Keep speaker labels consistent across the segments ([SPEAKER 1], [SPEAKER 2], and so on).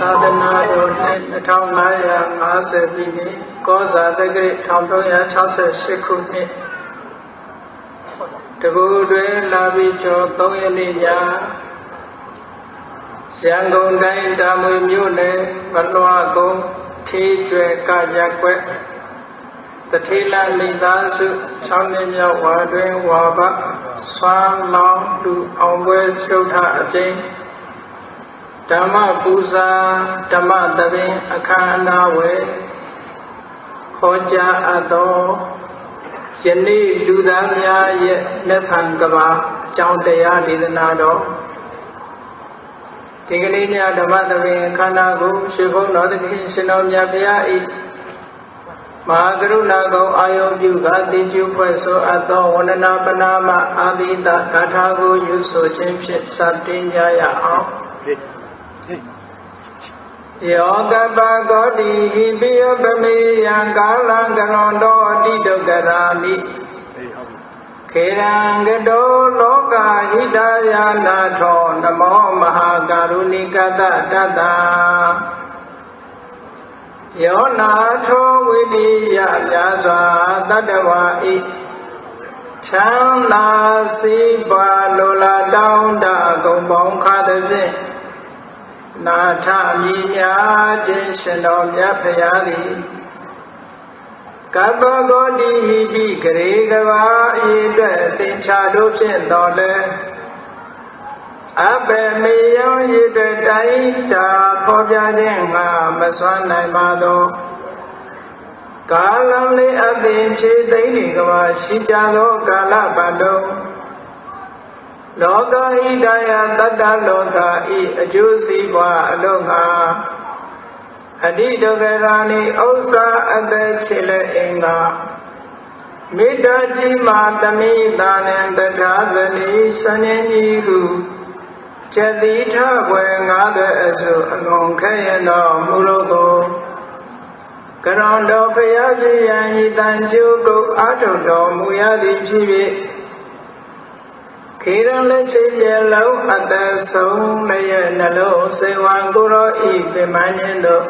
[SPEAKER 1] သာသနာတော်နှစ်2550ပြည့်နှစ်ကောဇာတက္ကရာ1368ခုနှစ်တကူတွင်လာပြီးကျော်3ရက်နေ့ညရန်ကုန်တိုင်းတာမွေမြို့နယ်မလွှကုန်းထေးကျွဲကရက်ွက်တထေလမိသားစု6နှစ်မြောက်ဝါတွင်ဝါဘဆွမ်းလောင်းသူအောင်ပွဲသုထအကျဉ်းဓမ္မပူဇာဓမ္မသဘင်အခမ်းအနားဝယ်ဟောကြားအပ်သောယနေ့လူသားများရဲ့လက်ဖန်ကဘာအကြောင်းတရားဒေသနာတော်ဒီကနေ့ညဓမ္မသဘင်အခမ်းအနားကိုရှင်ဘုန်းတော်သခင်ရှင်တော်မြတ်ဘုရား၏မဟာကရုဏာကုံအာယုပြုကတိကျဖွဲ့ဆိုအပ်သောဝန္ဒနာပနာမအာသီတဂါထာကိုယူဆိုခြင်းဖြင့်စတင်ကြရအောင်ယောကပကောတိဟိပိယပမေယံကာလံကရွန်တောတိဒုက္ခရာလိခေရံကတောလောကဟိတယာနာထောနမောမဟာကရုဏိကတတတယောနာထောဝိနိယမြာစွာတတ္တဝါဤချမ်းသာစီးပွားလိုလားတောင်းတဂုံပေါင်းခါသည်ဖြင့်နာထမြညာခြင်းရှင်တော်မြတ်ဖရာသည်ကပ္ပဂောတိဟိပိဂရေကဘာအည်အတွက်သင်္ချာတို့ဖြင့်တော်လဲအဘေမေယံရည်တဲ့တိုင်းတာဖော်ပြခြင်းငါမစွမ်းနိုင်ပါသောကာလလေးအသိခြေသိမ့်နေကဘာရှိကြသောကာလပတ်တော်လောကဟိတယတတ္တလောကဤအကျိုးစီးပွားအလုံးငါအတိဒုက္ခရာနိဥစ္စာအသက်ချေလက်အင်္ဂါမေတ္တာကြီးမာသမိတာနံတထာဇနီစဉ္ဉ္ကြီးဟုကျတိထဘွယ်50အစုအလွန်ခဲရတော်မူလို့ကိုကရွန်တော်ဖရာကြီးယံဤတန်ကျုပ်ကိုအာထုတော်မူရသည်ဖြစ်၍ခေရန်လက်ချေရလုံးအသက်ဆုံးလည်းနှလုံးစေဝံကိုရောဤပြမန်းခြင်းတို့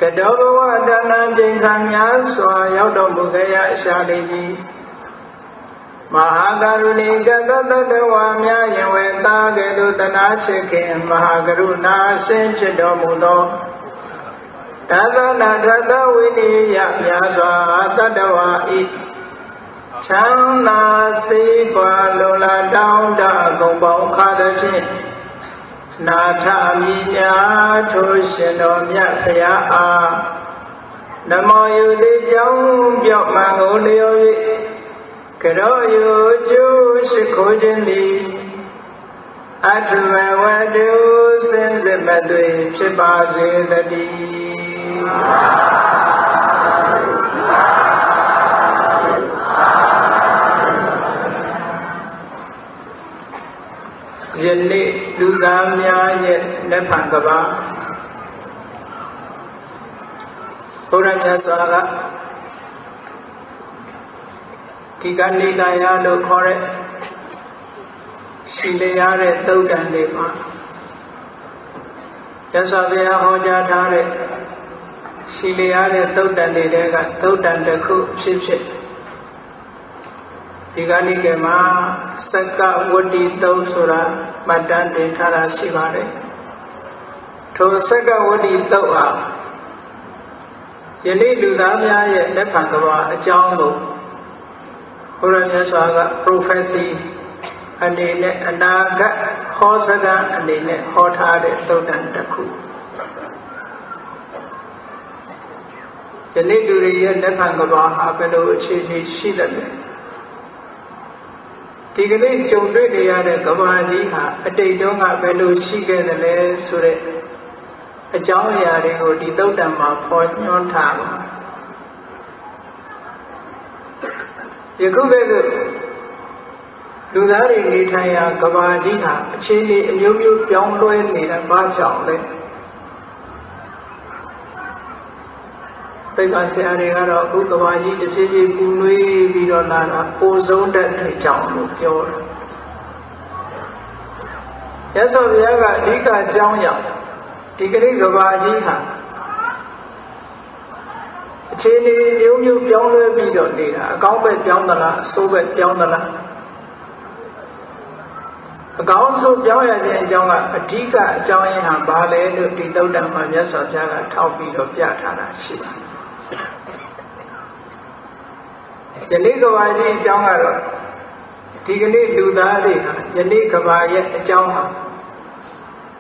[SPEAKER 1] ကတောဘဝတဏ္ဍကျင်ခံများစွာရောက်တော်မူကြရရှာလိမ့်မည်မဟာကရုဏိကတတတဝါများယင်ဝေသာကဲ့သို့တနာချစ်ခင်မဟာကရုဏာဆင်းဖြစ်တော်မူသောတသနာထသဝိနိယများစွာတတ္တဝါဤချမ်းသာစေပွားလိုလားတောင်းတဂုံပေါင်းခါသည်ဖြင့်နာထမြညာထိုရှင်တော်မြတ်ဖရာအားနမောယုတိပြောင်းပြော့မှန်ကိုလျော်၍ကရောယုကျိုးရှိခိုးခြင်းသည်အထဝဝတုစင်စစ်မသွေဖြစ်ပါစေတည်းယနေ့လူသားများရဲ့လက်ဖန်ကဘာဘုရားမြတ်စွာကဒီကနေ့ကရလို့ခေါ်တဲ့ရှိလျားတဲ့သုတ်တန်လေးမှာမြတ်စွာဘုရားဟောကြားထားတဲ့ရှိလျားတဲ့သုတ်တန်လေးတွေကသုတ်တန်တစ်ခုဖြစ်ဒီကနေ့ကမှာစက္ကဝတ္တိသုံးဆိုတာမှတ်တမ်းတင်ထားတာရှိပါတယ်ထိုစက္ကဝတ္တိသုံးဟာယနေ့လူသားများရဲ့လက်ဖန်ကဘာအကြောင်းကိုဘုရားမြတ်စွာက prophecy အနေနဲ့အနာဂတ်ဟောစကားအနေနဲ့ဟောထားတဲ့သုတ်တန်တစ်ခုယနေ့လူတွေရဲ့လက်ဖန်ကဘာဟာဘယ်လိုအခြေအနေရှိသလဲဒီကနေ့ကြုံတွေ့နေရတဲ့ကဘာကြီးဟာအတိတ်တုန်းကဘယ်လိုရှိခဲ့သလဲဆိုတဲ့အကြောင်းအရာတွေကိုဒီသုတ်တံမှာဖော်ညွှန်းထားပါယခုကဲ့သို့လူသားတွေနေထိုင်ရာကဘာကြီးဟာအခြေအနေအမျိုးမျိုးပြောင်းလဲနေတာဘာကြောင့်လဲသိပ္ပံဆရာတွေကတော့အခုကဘာကြီးတစ်ဖြည်းဖြည်းပူနွေးပြီးတော့လာတာပိုဆုံးတဲ့အတွက်ကြောင့်လို့ပြောတယ်။ရသော်ဘုရားကအဓိကအကြောင်းကြောင့် ဒီကနေ့ကဘာကြီးဟာအခြေအနေမျိုးမျိုးပြောင်းလဲပြီးတော့နေတာအကောင်းပဲပြောင်းသလားအဆိုးပဲပြောင်းသလားအကောင်းဆုံးပြောင်းရခြင်းအကြောင်းကအဓိကအကြောင်းရင်းဟာဘာလဲလို့ဒီသုတ္တံမှာမြတ်စွာဘုရားကထောက်ပြီးတော့ပြထားတာရှိတယ်ယနေ့ကဘာကြီးအကြောင်းကတော့ဒီကနေ့လူသားတွေဟာယနေ့ကဘာရဲ့အကြောင်းဟာ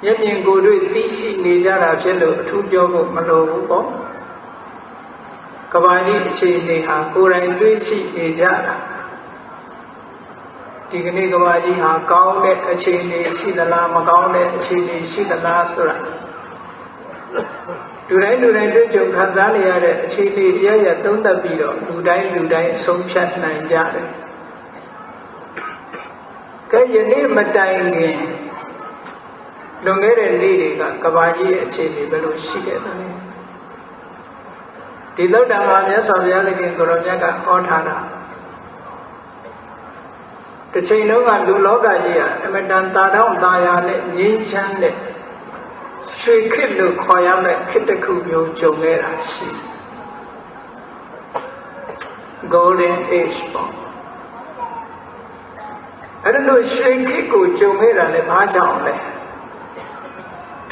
[SPEAKER 1] မျက်မြင်ကိုယ်တွေ့သိရှိနေကြတာဖြစ်လို့အထူးပြောဖို့မလိုဘူးပေါ့ကဘာကြီးအခြေအနေဟာကိုယ်တိုင်တွေ့ရှိနေကြတာဒီကနေ့ကဘာကြီးဟာကောင်းတဲ့အခြေအနေရှိသလားမကောင်းတဲ့အခြေအနေရှိသလားဆိုတာလူတိုင်းတွေ့ကြုံခံစားနေရတဲ့အခြေအနေရရသုံးသပ်ပြီးတော့လူတိုင်းအဆုံးဖြတ်နိုင်ကြတယ်ကဲယနေ့မတိုင်ခင်လွန်ခဲ့တဲ့နေ့တွေကကဘာကြီးရဲ့အခြေအနေဘယ်လိုရှိခဲ့သလဲဒီသုတ္တံမှာမြတ်စွာဘုရားရှင်ကိုရောမြတ်ကဟောထားတာတစ်ချိန်လုံးကလူလောကကြီးကအမတန်တာတောင်းတာယာနဲ့ငြိမ်းချမ်းတဲ့ရွှေခေတ်လို့ခေါ်ရမယ့်ခေတ်တစ်ခုမျိုးကြုံခဲ့တာရှိ Golden Age ပေါ့အဲ့လိုရွှေခေတ်ကိုကြုံခဲ့တာလည်းဘာကြောင့်လဲ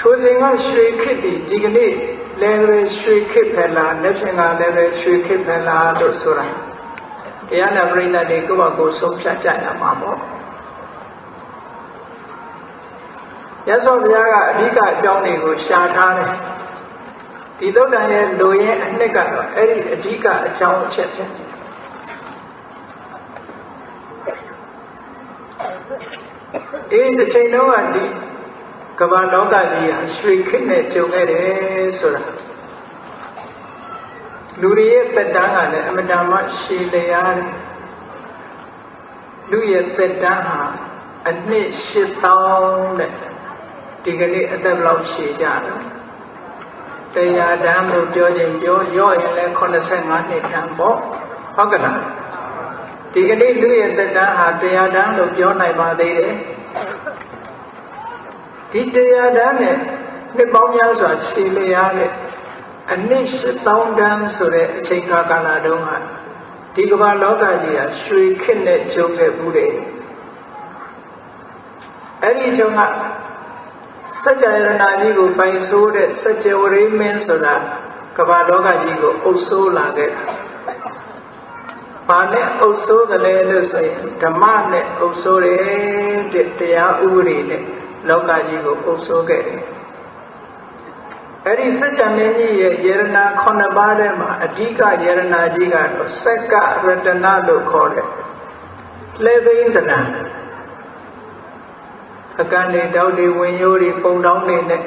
[SPEAKER 1] ထိုစဉ်ကရွှေခေတ်ဒီကနေ့လည်းပဲရွှေခေတ်ပဲလားလက်ဖြင့်ကလည်းပဲရွှေခေတ်ပဲလားလို့ဆိုတာတရားနာပရိသတ်တွေကိုယ့်ဘာကိုဆုံးဖြတ်ကြရမှာပေါ့ရသော်ဘုရားကအဓိကအကြောင်းတွေကိုရှာထားတယ်ဒီသုတ္တန်ရဲ့လူရင်းအနှစ်ကတော့အဲ့ဒီအဓိကအကြောင်းအချက်ဖြစ်တယ်တစ်ချိန်လုံးကဒီကမ္ဘာလောကကြီးဟာရွှေခေတ်နဲ့ကြုံခဲ့တယ်ဆိုတာလူတွေရဲ့သက်တမ်းကလည်းအမတန်မှရှည်လျားတယ်လူရဲ့သက်တမ်းဟာအနှစ်8000တဲ့ဒီကနေ့အသက်ဘယ်လောက်ရှည်ကြလဲတရားတန်းလို့ပြောရင်ပြောရော့ရင်လည်း85နှစ်တန်းပေါ့ဟုတ်ကလားဒီကနေ့လူရဲ့သက်တမ်းဟာတရားတန်းလို့ပြောနိုင်ပါသေးတယ်ဒီတရားတန်းနဲ့နှစ်ပေါင်းများစွာရှည်လျားတဲ့အနှစ်8000တန်းဆိုတဲ့အချိန်ကာလတုန်းကဒီကမ္ဘာလောကကြီးဟာရွှေခေတ်နဲ့ကြုံခဲ့ဘူးတယ်အဲ့ဒီချိန်ကစัจ jaya ရဏကြီးကိုပိုင်ဆိုးတဲ့စัจ jaya ဝရိမင်းဆိုတာကမ္ဘာလောကကြီးကိုအုပ်ဆိုးလာခဲ့တာဘာနဲ့အုပ်ဆိုးကြလဲလို့ဆိုရင်ဓမ္မနဲ့အုပ်ဆိုးတယ်တဲ့တရားဥပဒေနဲ့လောကကြီးကိုအုပ်ဆိုးခဲ့တယ်အဲ့ဒီစัจ jaya မင်းကြီးရဲ့ယရဏ9ပါးထဲမှာအဓိကယရဏကြီးကတော့စက္ကရတနာလို့ခေါ်တဲ့လေဘိန္ဒနာအကန့်တွေတောက်တွေဝင်ရိုးတွေပုံတောင်းတွေနဲ့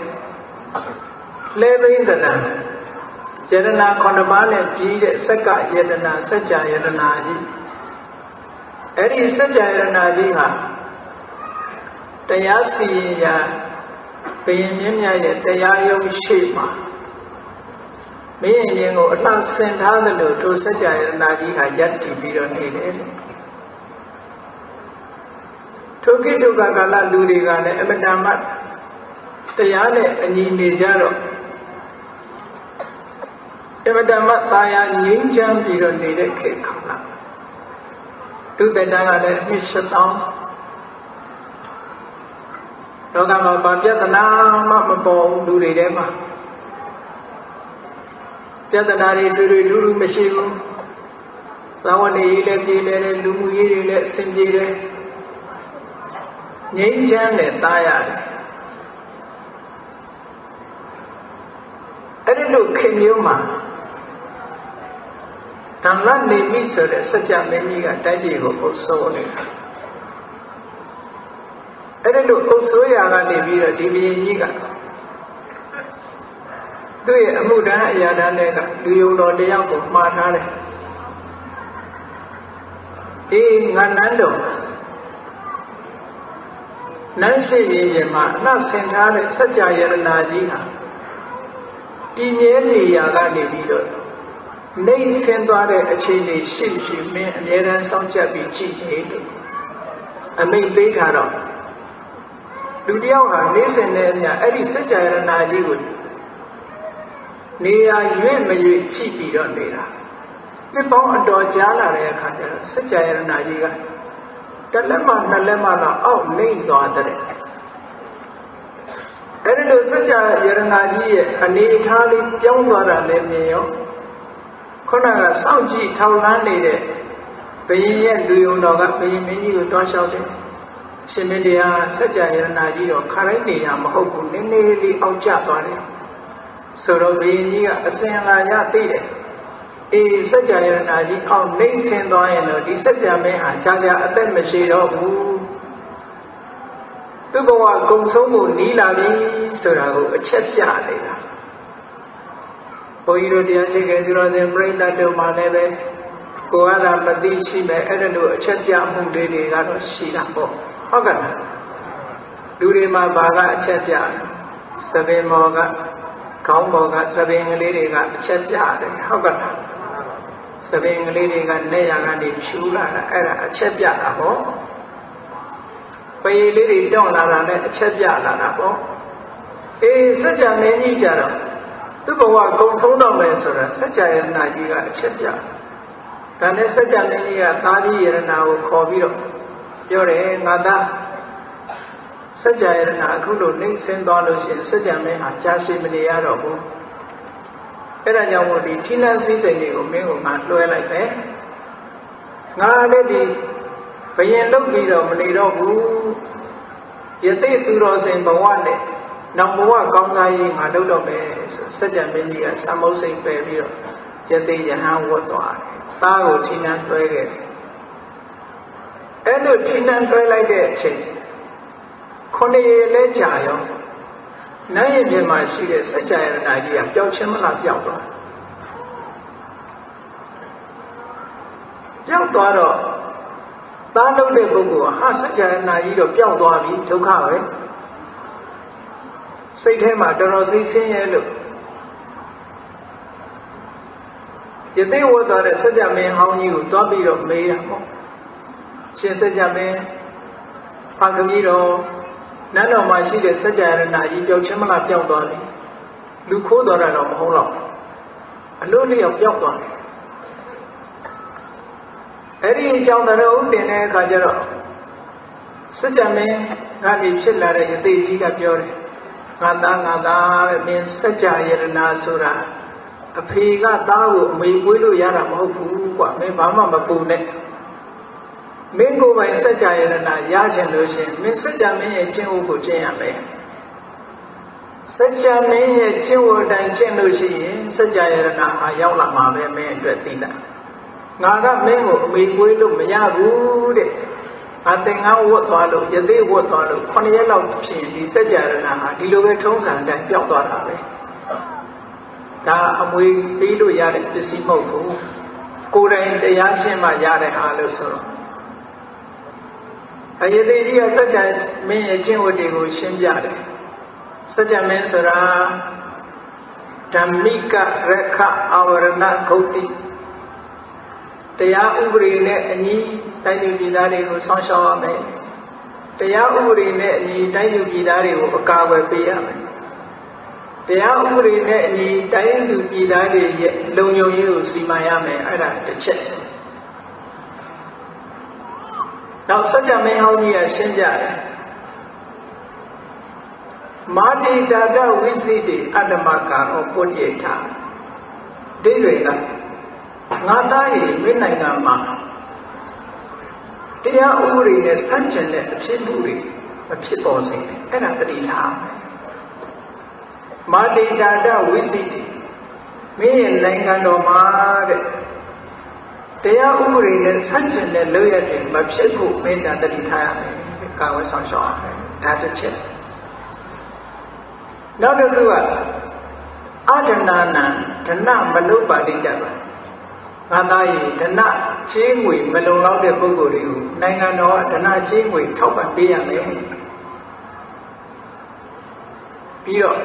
[SPEAKER 1] လေဘိန္ဒနာယရဏ9ပါးနဲ့ပြီးတဲ့စက္ကယတနာစัจ jaya ယတနာကြီးအဲ့ဒီစัจ jaya ယတနာကြီးဟာတရားစီရင်ရာဘုရင်မြတ်ရဲ့တရားရုံးရှိမှာမင်းရင်ကိုအလှဆင်ထားသလိုထိုစัจ jaya ယတနာကြီးဟာရပ်တည်ပြီးတော့နေတယ်ထိုကိတုကာလလူတွေကလည်းအမတန်မှတရားနဲ့အညီနေကြတော့အမတန်မှသာယာငြိမ်းချမ်းပြီးတော့နေတဲ့ခေတ်ခါလာသူတန်တန်းကလည်းအနှစ်7000လောကမှာဘာပြဿနာမှမပေါ်ဘူးလူတွေထဲမှာပြဿနာတွေတွေ့ထူးထူးမရှိဘူးသာဝနေရေးလည်းပြည်တယ်လူမှုရေးတွေလည်းအဆင်ပြေတယ်ငြိမ်းချမ်းတဲ့သားရတယ်အဲ့ဒီလိုခင်မျိုးမှာဓမ္မနေမိဆိုတဲ့စัจ jaya မင်းကြီးကတိုက်ပြည်ကိုအုပ်စိုးနေတာအဲ့ဒီလိုအုပ်စိုးရာကနေပြီးတော့ဒီဘုရင်ကြီးကသူ့ရဲ့အမှုတန်းအရာတန်းတွေကလူယုံတော်တယောက်ကိုမှားထားတယ်အေးငါနန်းတော်နန်းရှိရင်မှာအနှဆင်ထားတဲ့စัจ jaya ယတနာကြီးဟာတည်မြဲနေရာကနေပြီးတော့နေဆင်းသွားတဲ့အခြေအနေရှိရှိမင်းအမြဲတမ်းစောင့်ကြပ်ပြီးကြည့်နေလို့အမိန့်ပေးထားတော့ လူတယောက်ဟာနေစဉ်နဲ့အမျှအဲ့ဒီစัจ जा ယရဏကြီးကိုနေရာရွေ့မရွေ့ကြည့်ပြီးတော့နေတာနှစ်ပေါင်းအတော်ကြာလာတဲ့အခါကျတော့စัจ जा ယရဏကြီးကတစ်လက်မှနှစ်လက်မှတော့အောက်နှိမ့်သွားတဲ့အဲ့ဒီလိုစัจ जा ယရဏကြီးရဲ့အနေအထားလေးပြောင်းသွားတာလည်းမြင်ရောခုနကစောင့်ကြည့်ထောက်လန်းနေတဲ့ဘုရင်ရဲ့လူယုံတော်ကဘုရင်မင်းကြီးကိုတွားလျှောက်တယ်ရှင်မင်းတရားစัจ जा ယရဏကြီးတော့ခရိုင်းနေတာမဟုတ်ဘူးနည်းနည်းလေးအောက်ကျသွားတယ်ဆိုတော့ဘုရင်ကြီးကအစဉ်လာရသိတယ်အေးစัจ जा ယရဏကြီးအောက်နှိမ့်ဆင်းသွားရင်တော့ဒီစัจ जा မင်းဟာကြာကြာအသက်မရှိတော့ဘူးသူ့ဘဝကုံဆုံးကိုနီးလာပြီဆိုတာကိုအချက်ပြနေတာဘုန်းကြီးတို့တရားချိတ်ခဲ့သူတော်စင်ပြိဋ္ဌတို့မှလည်းပဲကိုယ်ကမသိရှိမဲ့အဲ့ဒါလိုအချက်ပြမှုတွေကတော့ရှိတာပေါ့ဟုတ်ကဲ့လူတွေမှာဘာကအချက်ပြသပင်မော်ကခေါင်းပေါ်ကသပင်ကလေးတွေကအချက်ပြတယ်ဟုတ်ကဲ့သပင်ကလေးတွေကနဲ့ရကနေဖြူလာတာအဲ့ဒါအချက်ပြတာပေါ့ပရိလေးတွေတောင့်လာတာနဲ့အချက်ပြလာတာပေါ့အေးစัจ जा မင်းကြီးကြတော့သူ့ဘဝကုံဆုံးတော့မယ်ဆိုတာစัจ जा ယရဏကြီးကအချက်ပြဒါနဲ့စัจ जा မင်းကြီးကသားကြီးယရဏကိုခေါ်ပြီးတော့ပြောတယ်ငါသားစัจ जा ယရဏအခုလိုနှိမ့်ဆင်းသွားလို့ရှိရင်စัจ जा မင်းဟာကြာရှည်မနေရတော့ဘူးအဲ့ဒါကြောင့်မို့ဒီဌိနစည်းစိမ်တွေကိုမင်းကိုငါလွှဲလိုက်ပဲငါလည်းဒီဘယင်လုပ်ပြီးတော့မနေတော့ဘူးယသိသူတော်စင်ဘဝနဲ့နောက်ဘဝကောင်းစားရေးငါလုပ်တော့မယ်ဆိုစัจ जा မင်းကြီးကသမုတ်စိတ်ပယ်ပြီးတော့ယသိယဟန်ဝတ်သွားတယ်သားကိုဌိနတွဲခဲ့အဲ့လိုဌိနတွဲလိုက်တဲ့အချိန်9ရက်လဲကြာရောနတ်ရဲ့ပြင်မှာရှိတဲ့စัจ जा ယရဏကြီးကပျောက်ချင်းမလားပျောက်သွားတော့သားလုပ်တဲ့ပုဂ္ဂိုလ်ဟာစัจ जा ယရဏကြီးတော့ပျောက်သွားပြီဒုက္ခပဲစိတ်ထဲမှာတော်တော်စိတ်ဆင်းရဲလို့ယသိဝတ်သွားတဲ့စัจ जा မင်းဟောင်းကြီးကိုတွားပြီးတော့မေးတာပေါ့ရှင်စัจ जा မင်းဖာသမီးတော်နတ်တော်မှာရှိတဲ့စัจ जा ယရဏကြီးပျောက်ချင်းမလားပျောက်သွားပြီလူခိုးသွားတာတော့မဟုတ်တော့အလို့လျောက်ပျောက်သွားတယ်အဲ့ဒီအကြောင်းတော်ဦးတင်တဲ့အခါကျတော့စัจ जा မင်းကနေဖြစ်လာတဲ့ယသိကြီးကပြောတယ်ငါသားတဲ့မင်းစัจ जा ယရဏဆိုတာအဖေကသားကိုအမေပွေးလို့ရတာမဟုတ်ဘူးကွာမင်းဘာမှမပူနဲ့မင်းကိုယ်ပိုင်စัจ जा ယရဏရချင်လို့ရှိရင်မင်းစัจ जा မင်းရဲ့ကျင့်ဝတ်ကိုကျင့်ရမယ်စัจ जा မင်းရဲ့ကျင့်ဝတ်တိုင်းကျင့်လို့ရှိရင်စัจ जा ယရဏဟာရောက်လာမှာပဲမင်းအတွက်သိတာငါကမင်းကိုအမေပွေးလို့မရဘူးတဲ့ငါသင်္ကန်းဝတ်သွားလို့ယသိဝတ်သွားလို့9ရက်လောက်ဖြစ်ရင်ဒီစัจ जा ယရဏဟာဒီလိုပဲထုံးစံတိုင်းပျောက်သွားတာပဲဒါအမွေပေးလို့ရတဲ့ပစ္စည်းမဟုတ်ဘူးကိုယ်တိုင်တရားချင်းမှရတဲ့ဟာလို့ဆိုတော့အယသိကြီးကစัจ जा မင်းရဲ့ကျင့်ဝတ်တွေကိုရှင်းပြတယ်စัจ जा မင်းဆိုတာဓမ္မိကရခအာဝရဏဂௌတိတရားဥပဒေနဲ့အညီတိုင်းသူပြည်သားတွေကိုစောင့်ရှောက်ရမယ်တရားဥပဒေနဲ့အညီတိုင်းသူပြည်သားတွေကိုအကာအကွယ်ပေးရမယ်တရားဥပဒေနဲ့အညီတိုင်းသူပြည်သားတွေရဲ့လုံခြုံရေးကိုစီမံရမယ်အဲ့ဒါတစ်ချက်နောက်စัจ जा မင်းဟောင်းကြီးကရှင်းပြတယ်မာတိတာတဝိသိတိအတ္တမကာရောပုတ္တိထာဒိဋ္ဌိကငါသားရဲ့မင်းနိုင်ငံမှာတရားဥပဒေနဲ့ဆန့်ကျင်တဲ့အဖြစ်မှုတွေမဖြစ်ပေါ်စေနဲ့အဲ့ဒါတတိထားမာတိတာတဝိသိတိမင်းရဲ့နိုင်ငံတော်မှာတဲ့တရားဥပဒေနဲ့ဆန့်ကျင်တဲ့လုပ်ရတဲ့မဖြစ်ဖို့မင်းတတိထားရမယ်ကာဝေးဆောင်ရှောက်ရမယ်ဒါတစ်ချက်နောက်တစ်ခုကအဒနာနံဒနမလုပါတိကြပါငါသားရဲ့ဒနချေးငွေမလုံလောက်တဲ့ပုဂ္ဂိုလ်တွေကိုနိုင်ငံတော်ကဒနချေးငွေထောက်ပံ့ပေးရမယ်ပြီးတော့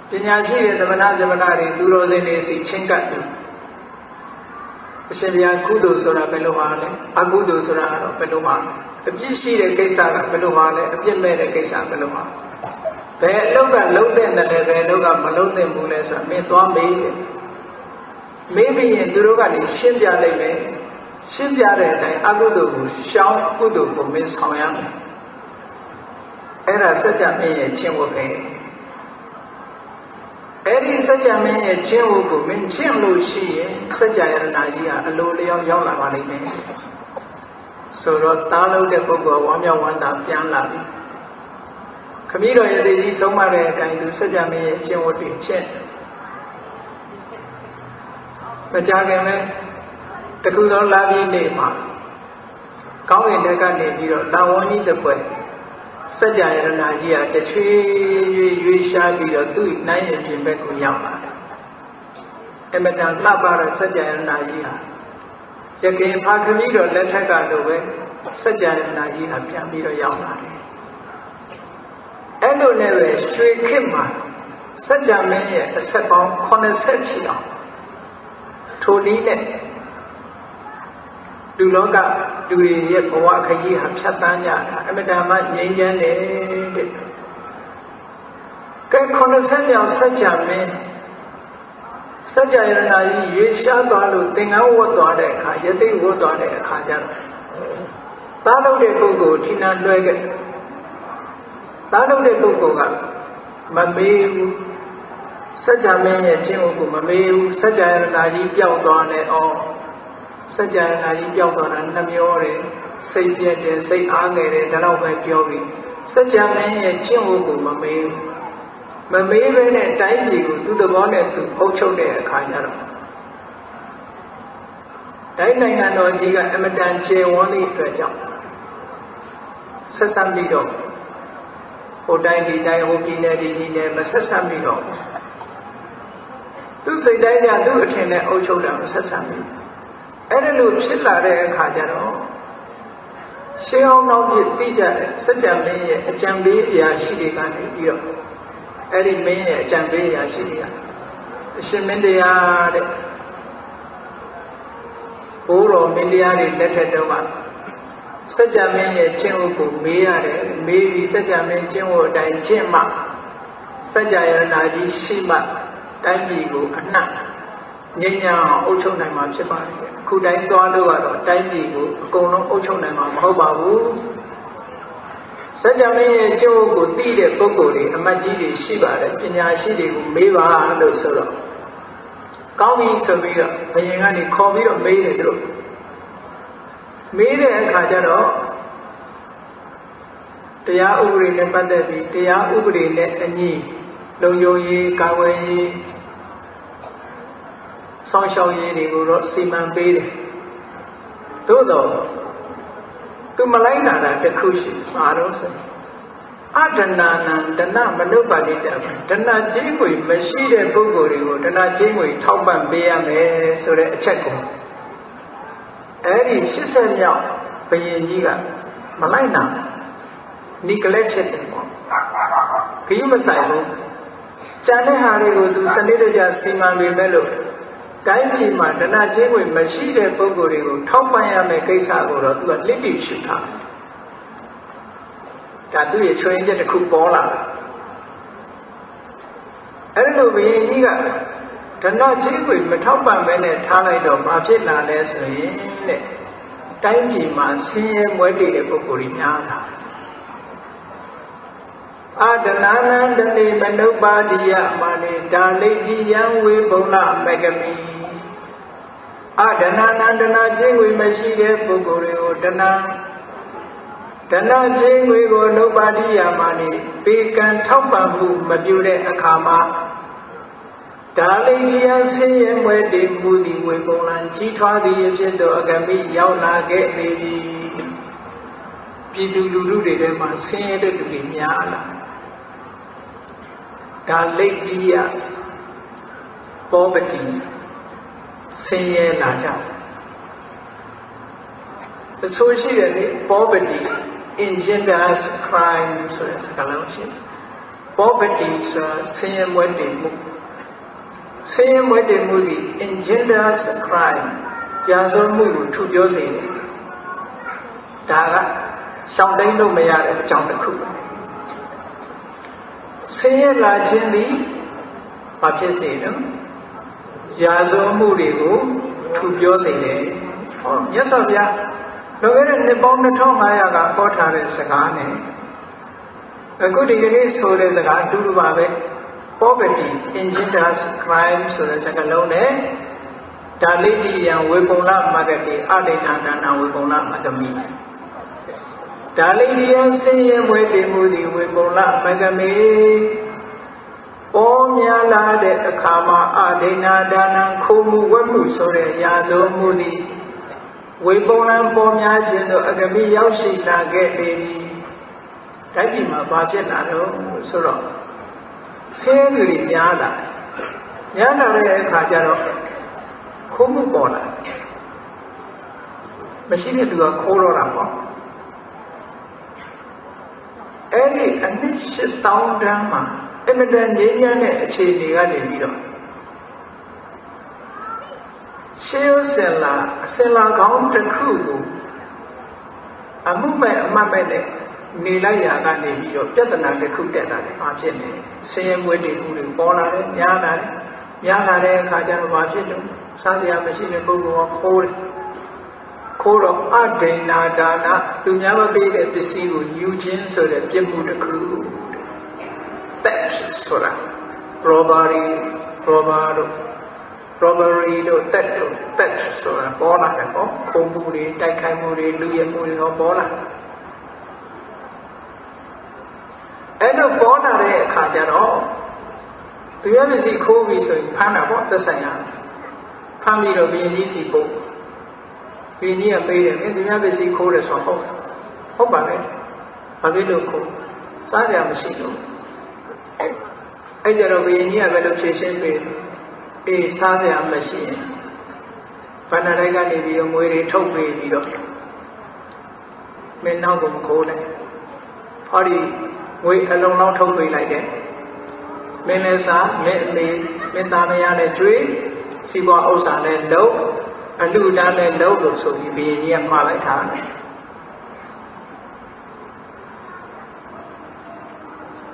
[SPEAKER 1] ပညာရှိတဲ့သမဏဗြဟ္မဏတွေသူတော်စင်တွေစီချင်းကပ်တယ်အရှင်ဘုရားကုသိုလ်ဆိုတာဘယ်လိုပါလဲအကုသိုလ်ဆိုတာကတော့ဘယ်လိုပါလဲ အပြစ်ရှိတဲ့ကိစ္စကဘယ်လိုမှလဲအပြစ်မဲ့တဲ့ကိစ္စဘယ်လိုမှဘယ်အလုပ်ကလုံးတဲ့နဲ့လည်းဘယ်အလုပ်ကမလုံးတဲ့ဘူးလဲဆိုတာမင်းသွားမေးတယ်မေးပြီးရင်သူတို့ကနေရှင်းပြလိုက်မယ်ရှင်းပြတဲ့အတိုင်းအကုသိုလ်ကိုရှောင်ကုသိုလ်ကိုမင်းဆောင်ရမယ်အဲ့ဒါစัจ जा မင်းရဲ့ကျင့်ဝတ်ပဲအဲ့ဒီစัจ जा မင်းရဲ့ကျင့်ဝတ်ကိုမင်းကျင့်လို့ရှိရင်စัจ जा ယရဏကြီးကအလိုလျောက်ရောက်လာပါလိမ့်မယ်ဆိုတော့တားလို့တဲ့ပုဂ္ဂိုလ်ဝမ်းမြောက်ဝမ်းသာပြန်လာပြီခမည်းတော်ရဲ့တည်ကြီးဆုံးမတဲ့အတိုင်းသူစัจ जा မင်းရဲ့ကျင့်ဝတ်တွေကျင့်မကြခင်လဲတခုသောလာပြီးနေ့မှာကောင်းကင်ဘက်ကနေပြီးတော့တာဝန်ကြီးတစ်ပွဲစัจ जा ယရဏကြီးကတချွေရွေးရှားပြီးတော့သူ့နိုင်ရဲ့ပြင်ဘက်ကိုရောက်လာတယ်အမတန်လှပတဲ့စัจ जा ယရဏကြီးဟာရခင်ဖာခမည်းတော်လက်ထက်ကလိုပဲစัจ जा ယရဏကြီးဟာပြန်ပြီးတော့ရောက်လာတယ်အဲ့လိုနဲ့ပဲရွှေခေတ်မှာစัจ जा မင်းရဲ့အဆက်ပေါင်း80ချီအောင်ထိုနည်းနဲ့လူလောကလူတွေရဲ့ဘဝခရီးဟာဖြတ်တန်းကြတာအမတန်မှငြိမ်းချမ်းတယ်တဲ့ကဲ80မြောက်စัจ जा မင်းစัจ जा ယရဏကြီးရွေးရှားသွားလို့သင်္ကန်းဝတ်သွားတဲ့အခါယသိဝတ်သွားတဲ့အခါကျတော့သားလုပ်တဲ့ပုဂ္ဂိုလ်ထိနာလွှဲခဲ့သားလုပ်တဲ့ပုဂ္ဂိုလ်ကမမေးဘူးစัจ जा မင်းရဲ့ကျင့်ဝတ်ကိုမမေးဘူးစัจ जा ယရဏကြီးပျောက်သွားတယ်ဩစัจ जा ယရဏကြီးပျောက်သွားတာနှမျောတယ်စိတ်ပြည့်တယ်စိတ်အားငယ်တယ်ဒါတော့ပဲပြောပြီးစัจ जा မင်းရဲ့ကျင့်ဝတ်ကိုမမေးဘူးမမေးဘဲနဲ့တိုင်းပြည်ကိုသူ့သဘောနဲ့သူအုပ်ချုပ်တဲ့အခါကျတော့တိုင်းနိုင်ငံတော်ကြီးကအမတန်ကျေဝန်းသည့်အတွက်ကြောင့်ဆက်ဆက်ပြီးတော့ဟိုတိုင်းဒီတိုင်းဟိုပြည်နယ်ဒီပြည်နယ်မဆက်ဆက်ပြီးတော့သူစိတ်တိုင်းကသူ့အထင်နဲ့အုပ်ချုပ်တာမဆက်ဆက်ပြီးအဲ့ဒါလို့ဖြစ်လာတဲ့အခါကျတော့ရှင်းအောင်နောက်ပြသိကြတဲ့စัจ जा မင်းရဲ့အကြံပေးအရာရှိတွေကနေပြီးတော့အဲ့ဒီမင်းရဲ့အကြံပေးအရာရှိတွေကအရှင်မင်းတရားတဲ့ဘိုးတော်မင်းတရားတွေလက်ထက်တော့ကစัจ जा မင်းရဲ့ကျင့်ဝတ်ကိုမေးရတယ်မေးပြီးစัจ जा မင်းကျင့်ဝတ်အတိုင်းကျင့်မှစัจ जा ယရဏကြီးရှိမှတိုင်းပြည်ကိုအနှံ့ငြိမ်းချမ်းအောင်အုပ်ချုပ်နိုင်မှာဖြစ်ပါတယ်အခုတိုင်းသွားလို့ကတော့တိုင်းပြည်ကိုအကုန်လုံးအုပ်ချုပ်နိုင်မှာမဟုတ်ပါဘူးစัจ जा မင်းရဲ့ကျင့်ဝတ်ကိုသိတဲ့ပုဂ္ဂိုလ်တွေအမတ်ကြီးတွေရှိပါတယ်ပညာရှိတွေကိုမေးပါလို့ဆိုတော့ကောင်းပြီဆိုပြီးတော့ဘုရင်ကနေခေါ်ပြီးတော့မေးတယ်သူတို့မေးတဲ့အခါကျတော့တရားဥပဒေနဲ့ပတ်သက်ပြီးတရားဥပဒေနဲ့အညီလုံခြုံရေးကာကွယ်ရေးစောင့်ရှောက်ရေးတွေကိုတော့စီမံပေးတယ်သို့တော့သူမလိုက်နာတာတစ်ခုရှိပါတော့ဆိုအဒနာနံဒနာမနုပါတိတဒနာချင်းကိုမရှိတဲ့ပုဂ္ဂိုလ်တွေကိုဒနာချင်းကိုထောက်ပံ့ပေးရမယ်ဆိုတဲ့အချက်ကိုအဲ့ဒီ80မြောက်ဘုရင်ကြီးကမလိုက်နာနီကလက်ဖြစ်တယ်ပေါ့ခရီးမဆိုင်ဘူးကျန်တဲ့ဟာတွေကိုသူစနစ်တကျစီမံပေးမယ်လို့တိုင်းပြည်မှာဒနာချင်းကိုမရှိတဲ့ပုဂ္ဂိုလ်တွေကိုထောက်ပံ့ရမယ်ကိစ္စကိုတော့သူကလက်တည်ရှုထားတယ်ဒါသူရဲ့ချွေရင်ချက်တစ်ခုပေါ်လာတယ်အဲ့လိုဘုရင်ကြီးကဒနာချင်းကိုမထောက်ပံ့မဲနဲ့ထားလိုက်တော့ဘာဖြစ်လာလဲဆိုရင်တဲ့တိုင်းပြည်မှာဆင်းရဲမွဲတေတဲ့ပုဂ္ဂိုလ်တွေများလာအာဒနာနံတတိမနုပါတိယမာနေဒါလိတိယံဝေဘုံလမဂမိအာဒနာနံဒနာချင်းကိုမရှိတဲ့ပုဂ္ဂိုလ်တွေကိုဒနာချင်းကိုနုပါတိယမာနေပေကံထောက်ပံ့မှုမပြုတဲ့အခါမှာဒါလိတိယဆင်းရဲမွဲတေမှုသည်ဝေဘုံလကြီးထွားသည်ဖြစ်သောအဂမိရောက်လာခဲ့ပေသည်ပြည်သူလူထုတွေထဲမှာဆင်းရဲတဲ့လူတွေများလာဒါလိတိယpoverty ဆင်းရဲလာကြအဆိုရှိတယ်လေ poverty engenders crime ဆိုတဲ့စကားလုံးရှိတယ် poverty ဆိုတာဆင်းရဲမွဲတေမှုဆင်းရဲမွဲတေမှုသည် engenders crime ကြာဆုံးမှုကိုထူပြောစေတယ်ဒါက ရှောင်တိန်လို့မရတဲ့အကြောင်းတစ်ခုဆင်းရဲလာခြင်းသည်ဘာဖြစ်စေနော်ရာဇဝမှုတွေကိုထူပြောစေတယ်ဟောမြတ်စွာဘုရားလောကရဲ့နှစ်ပေါင်း2500ကဟောထားတဲ့စကားနဲ့အခုဒီကနေ့ဆိုတဲ့စကားအတူတူပါပဲ poverty engenders crime ဆိုတဲ့စကားလုံးနဲ့ဒါလိတိယံဝေပုံလမဂ္ဂတိအဒိဋ္ဌာဒါနဝေပုံလမဂ္ဂမိဒါလိတိယံဆင်းရဲမွဲတေမှုသည်ဝေပုံလမဂ္ဂမိပေါ်များလာတဲ့အခါမှာအဒိဋ္ဌာဒါနခိုးမှုဝတ်မှုဆိုတဲ့ရာဇဝမှုသည်ဝေပုံလပေါ်များခြင်းတို့အဂမိရောက်ရှိလာခဲ့ပေသည်တိုက်ပြည်မှာဘာဖြစ်လာတော့ဆိုတော့ဆင်းရဲတွေများလာတဲ့အခါကျတော့ခိုးမှုပေါ်လာမရှိတဲ့သူကခိုးတော့တာပေါ့အဲ့ဒီအနည်း8000တန်းမှာအမတန်ငြိမ်းချမ်းတဲ့အခြေအနေကနေပြီးတော့ရှေးဥစင်လာကောင်းတစ်ခုကိုအမှုမဲ့အမှတ်မဲ့နဲ့နေလိုက်ရာကနေပြီးတော့ပြဿနာတစ်ခုတက်လာတယ်။ဘာဖြစ်လဲ။ဆင်းရဲမွဲတေမှုတွေပေါ်လာတယ်။များလာတဲ့အခါကျတော့ဘာဖြစ်လို့စားစရာမရှိတဲ့ပုဂ္ဂိုလ်ကခိုးတယ်။ခိုးတော့အဒိဏဒါနသူများမပေးတဲ့ပစ္စည်းကိုယူခြင်းဆိုတဲ့ပြစ်မှုတစ်ခု။တက်ဆိုတာ robbery တို့တက်ဆိုတာပေါ်လာတယ်ပေါ့။ခိုးမှုတွေတိုက်ခိုက်မှုတွေလူရဲမှုတွေတော့ပေါ်လာတယ်။အဲ့လိုပေါ်လာတဲ့အခါကျတော့သူရပစ္စည်းခိုးပြီဆိုရင်ဖမ်းတာပေါ့သက်ဆိုင်ရဖမ်းပြီးတော့ဘုရင်ကြီးစီပို့ဘုရင်ကြီးကပေးတယ်သူရပစ္စည်းခိုးတယ်ဆိုတော့ဟုတ်ပါလေဘာဖြစ်လို့ခိုးစားကြမရှိလို့အဲ့ကြတော့ဘုရင်ကြီးကဘယ်လိုဖြေရှင်းပေးအေးစားကြမရှိရင်ဘဏ္ဍာတိုင်းကနေပြီးတော့ငွေတွေထုတ်ပေးပြီးတော့မင်းနောက်ကိုမခိုးနဲ့ဟောဒီငွေအလုံးလောက်ထုတ်ပေးလိုက်တယ်မင်းလည်းစားမင်းအမေမင်းသားမယားနဲ့ကျွေးစီးပွားဥစ္စာနဲ့လုံးအလူတန်းနဲ့လုံးလို့ဆိုပြီးဘုရင်ကြီးကမှားလိုက်တာ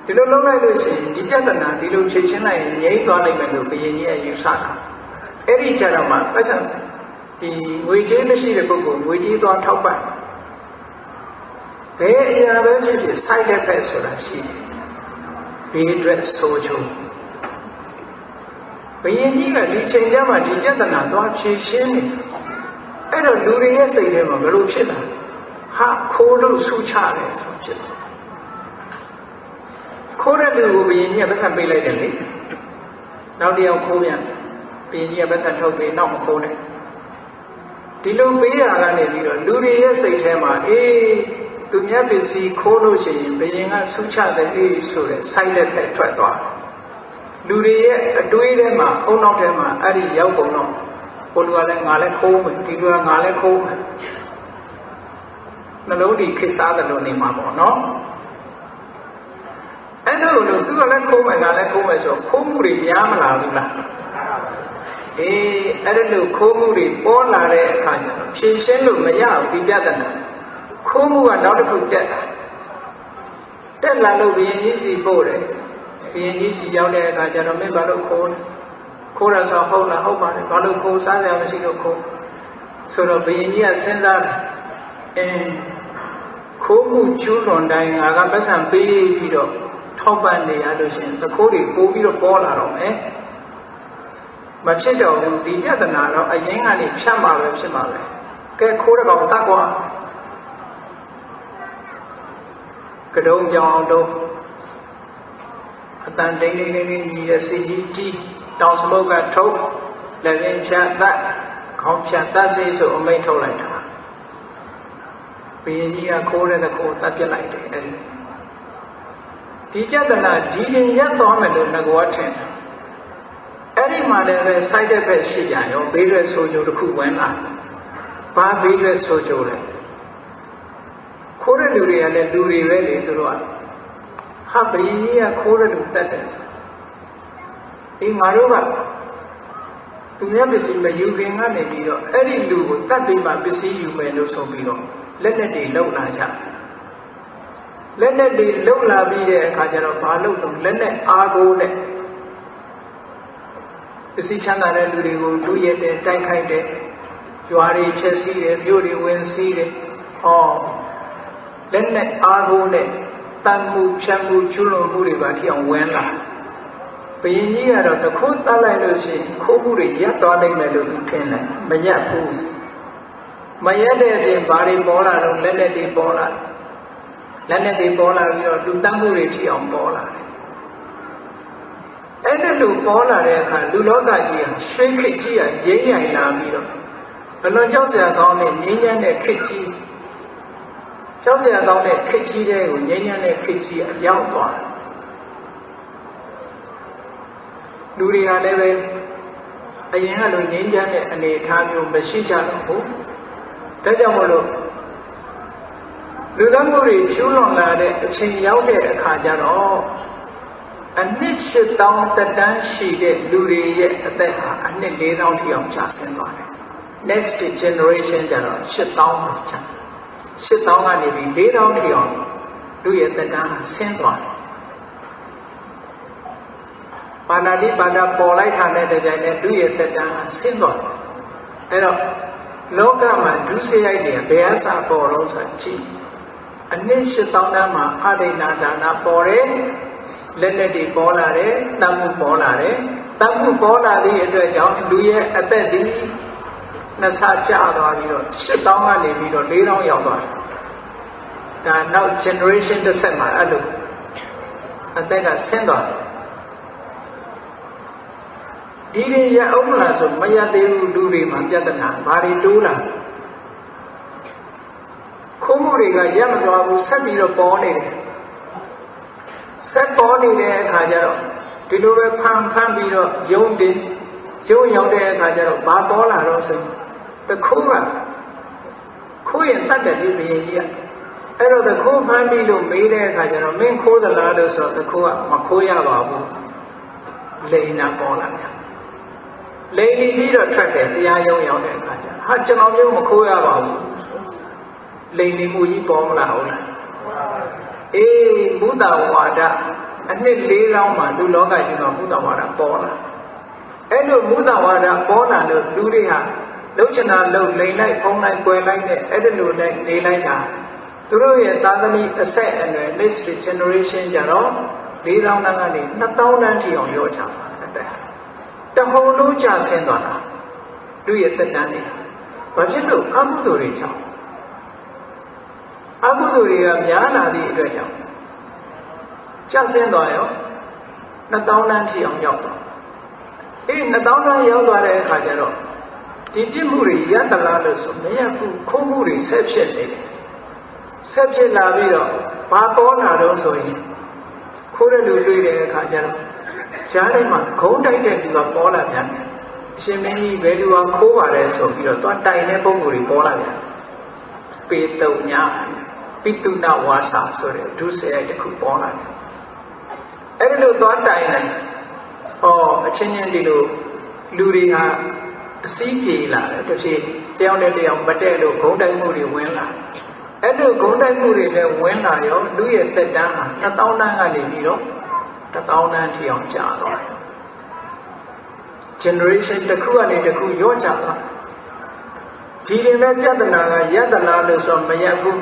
[SPEAKER 1] ဒီလိုလုံးလိုက်လို့ရှိရင်ဒီပြဿနာဒီလိုဖြေရှင်းလိုက်ရင်ငြိမ်းသွားနိုင်မယ်လို့ဘုရင်ကြီးကယူဆတာအဲ့ဒီကြတော့မှပတ်စံဒီငွေကြေးမရှိတဲ့ပုဂ္ဂိုလ်ငွေကြေးသွားထောက်ပံ့ဘယ်အရာပဲဖြစ်ဖြစ် side effect ဆိုတာရှိတယ်ဘေးအတွက်ဆိုးကျိုးဘုရင်ကြီးကဒီချိန်ကျမှဒီပြဿနာသွားဖြေရှင်းနေအဲ့တော့လူတွေရဲ့စိတ်ထဲမှာဘယ်လိုဖြစ်လာဟာခိုးလို့ဆူချတယ်ဆိုဖြစ်တယ်ခိုးတဲ့လူကိုဘုရင်ကြီးကပတ်စံပေးလိုက်တယ်လေနောက်တစ်ယောက်ခိုးပြန်ဘုရင်ကြီးကပတ်စံထုတ်ပေးနောက်မခိုးနဲ့ဒီလိုပေးရတာကနေပြီးတော့လူတွေရဲ့စိတ်ထဲမှာအေးသူမြတ်ပစ္စည်းခိုးလို့ရှိရင်ဘုရင်ကဆူချတဲ့အေးဆိုတဲ့ side effect ထွက်သွားလူတွေရဲ့အတွေးထဲမှာအုံနောက်ထဲမှာအဲ့ဒီရောက်ပုံတော့ဘုလူကလည်းငါလည်းခိုးမယ်ဒီလူကငါလည်းခိုးမယ်နှလုံးဒီခိစားတယ်လို့နေမှာပေါ့နော်အဲ့လိုလို့သူကလည်းခိုးမယ်ငါလည်းခိုးမယ်ဆိုခိုးမှုတွေများမလာဘူးလားအေးအဲ့လိုခိုးမှုတွေပေါ်လာတဲ့အခါကျတော့ဖြေရှင်းလို့မရဘူးဒီပြဿနာခိုးမှုကနောက်တစ်ခုတက်လာလို့ဘုရင်ကြီးစီပို့တယ်ဘုရင်ကြီးစီရောက်တဲ့အခါကျတော့မင်းဘာလို့ခိုးရဆိုဟုတ်လားဟုတ်ပါတယ်ဘာလို့ခိုးစားရမရှိလို့ခိုးဆိုတော့ဘုရင်ကြီးကစဉ်းစားတယ်ခိုးမှုကျူးလွန်တိုင်းငါကပတ်စံပေးပြီးတော့ထောက်ပံ့နေရလို့ရှိရင်သခိုးတွေပို့ပြီးတော့ပေါ်လာတော့မယ်မဖြစ်တော့ဘူးဒီပြဿနာတော့အရင်ကနေဖြတ်မှာပဲဖြစ်မှာပဲကဲခိုးတဲ့ကောင်တတ်ကွာကတုံးပြောင်းတော့အတန်တိန်နေညီရဲ့စီကြီးတောင်စမုတ်ကထုတ်လက်ရင်းဖြတ်တတ်ခေါင်းဖြတ်တတ်စေဆိုအမိန့်ထုတ်လိုက်တာဘုရင်ကြီးကခိုးတဲ့တခိုးတတ်ပြစ်လိုက်တယ်ဒီပြဿနာဒီရင်ရက်သွားမယ်လို့ငကောထင်တယ်အဲ့ဒီမှာလည်းပဲ side effect ရှိကြရောဘေးရွက်ဆိုးကျိုးတစ်ခုဝင်လာဘာဘေးရွက်ဆိုးကျိုးလဲခိုးတဲ့လူတွေကလည်းလူတွေပဲလေသူတို့ကဟာဘုရင်ကြီးကခိုးတဲ့လူတတ်တယ်ဆိုဒီငါတို့ကသူများပစ္စည်းမယူခင်ကနေပြီးတော့အဲ့ဒီလူကိုတတ်ပြီးမှပစ္စည်းယူမယ်လို့ဆိုပြီးတော့လက်နဲ့တွေလောက်လာကြ လက်နဲ့တွေလုံလာပြီးတဲ့အခါကျတော့ဘာလို့တော့လက်နဲ့အားကိုးနဲ့ပစ္စည်းချမ်းသာတဲ့လူတွေကိုလူရဲတဲ့တိုက်ခိုက်တဲ့ကြွားတွေဖြည့်ဆည်းတယ်မြို့တွေဝင်စီးတယ်ဟောလက်နဲ့အားကိုးနဲ့တန်မှုဖြတ်မှုကျွလွန်မှုတွေပါထီအောင်ဝင်လာဘယင်ကြီးကတော့တခုတတ်လိုက်လို့ရှိရင်ခိုးမှုတွေရပ်သွားနိုင်မယ်လို့သူထင်တယ်မရပ်ဘူးမရပ်တဲ့အပြင်ဘာတွေပေါ်လာတော့လက်နဲ့တွေပေါ်လာလက်နဲ့တွေပေါ်လာပြီးတော့လူတတ်မှုတွေထီအောင်ပေါ်လာတယ်အဲ့ဒါလိုပေါ်လာတဲ့အခါလူလောကကြီးဟာရွှေခေတ်ကြီးကရိမ့်ရိုင်လာပြီးတော့ဘလွန်ကြောက်စရာကောင်းတဲ့ငြိမ်းချမ်းတဲ့ခေတ်ကြီးကြောက်စရာကောင်းတဲ့ခေတ်ကြီးတွေကိုငြိမ်းချမ်းတဲ့ခေတ်ကြီးအရောက်သွားတယ်လူတွေဟာလည်းပဲအရင်ကလိုငြိမ်းချမ်းတဲ့အနေအထားမျိုးမရှိကြတော့ဘူးဒါကြောင့်မို့လို့လူသားမှုတွေကျူးလွန်လာတဲ့အချိန်ရောက်တဲ့အခါကျတော့အနှစ်8000တက်တန်းရှိတဲ့လူတွေရဲ့အသက်ဟာအနှစ်4000ထိအောင်ကျဆင်းသွားတယ် next generation ကျတော့8000မှာကျ8000ကနေပြီး4000ထိအောင်လူရဲ့တက်တန်းဟာဆင်းသွားတယ်ပါဏာတိပါဒပေါ်လိုက်တာနဲ့တကြိုင်နဲ့လူရဲ့တက်တန်းဟာဆင်းသွားတယ်အဲ့တော့လောကမှာဒုစရိုက်တွေဘယ်အစပေါ်လို့ဆိုတာကြည့်အနှစ်8000တန်းမှာအဒိဏဒါနပေါ်တယ်လက်နဲ့တွေပေါ်လာတယ်တတ်မှုပေါ်လာတယ်တတ်မှုပေါ်လာသည့်အတွက်ကြောင့်လူရဲ့အသက်ဒီနှစ်ဆကျသွားပြီးတော့8000ကနေပြီးတော့4000ရောက်သွားတယ်ဒါနောက် generation တစ်ဆက်မှာအဲ့လိုအသက်ကဆင်းသွားတယ်ဒီတွေရအောင်မလားဆိုမရသေးဘူးလူတွေမှာပြဿနာဘာတွေတိုးလာခိုးမှုတွေကရပ်မသွားဘူးဆက်ပြီးတော့ပေါ်နေတယ်ဆက်ပေါ်နေတဲ့အခါကျတော့ဒီလိုပဲဖမ်းပြီးတော့ယုံရောက်တဲ့အခါကျတော့ဘာပေါ်လာတော့ဆိုတခိုးကခိုးရင်တတ်တယ်ဒီဘယင်ကြီးကအဲ့တော့တခိုးဖမ်းပြီးလို့မေးတဲ့အခါကျတော့မင်းခိုးသလားလို့ဆိုတော့တခိုးကမခိုးရပါဘူးလိန်နာပေါ်လာတယ်လိန်ပြီးတော့ထွက်တယ်တရားရုံးရောက်တဲ့အခါကျဟာကျွန်တော်မျိုးမခိုးရပါဘူးလိန်နေမှုကြီးပေါ်မလာဘူးလားအေးဘုဒ္ဓဝါဒအနှစ်4000မှာလူလောကကြီးမှာဘုဒ္ဓဝါဒပေါ်လာအဲ့လိုဘုဒ္ဓဝါဒပေါ်လာလို့လူတွေဟာလှုပ်ချင်တာလှုပ်လိန်လိုက်ဖုံးလိုက်ကွယ်လိုက်နဲ့အဲ့ဒီလိုနဲ့နေလိုက်တာသူတို့ရဲ့သာသမီအဆက်အနွယ် next generation ကြတော့4000တန်းကနေ2000တန်းထိအောင်ရောချပါတယ်တဟုန်လုံးကျဆင်းသွားတာလူရဲ့တက်တန်းတွေဘာဖြစ်လို့အကုသိုလ်တွေကြောင့်အကုသိုလ်တွေကများလာသည့်အတွက်ကြောင့်ကျဆင်းသွားရော2000တန်းထိအောင်ရောက်သွားအေး2000တန်းရောက်သွားတဲ့အခါကျတော့ဒီပြစ်မှုတွေရတလားလို့ဆိုမရဘူးခိုးမှုတွေဆက်ဖြစ်နေတယ်ဆက်ဖြစ်လာပြီးတော့ဘာပေါ်လာတော့ဆိုရင်ခိုးတဲ့လူတွေ့တဲ့အခါကျတော့ကြားထဲမှာဂုံးတိုက်တဲ့လူကပေါ်လာပြန်တယ်အရှင်မင်းကြီးဘယ်သူကခိုးပါတယ်ဆိုပြီးတော့သွားတိုင်တဲ့ပုံကိုယ်တွေပေါ်လာပြန်ပေတုံညာပိတုဏဝါစာဆိုတဲ့ဒုစရိုက်တစ်ခုပေါ်လာတယ်အဲ့ဒီလိုသွားတိုင်တယ်ဟောအချင်းချင်းဒီလိုလူတွေဟာအစည်းပြေလာတယ်တစ်ဖြစ်တယောက်နဲ့တယောက်မတည့်လို့ဂုံးတိုက်မှုတွေဝင်လာအဲ့လိုဂုံးတိုက်မှုတွေနဲ့ဝင်လာရောလူရဲ့သက်တမ်းဟာ2000တန်းကနေပြီးတော့1000တန်းထိအောင်ကြာသွားတယ် generation တစ်ခုကနေတစ်ခုရောကြသွားဒီရင်မဲ့ပြဿနာကယတနာလို့ဆိုမရဘူး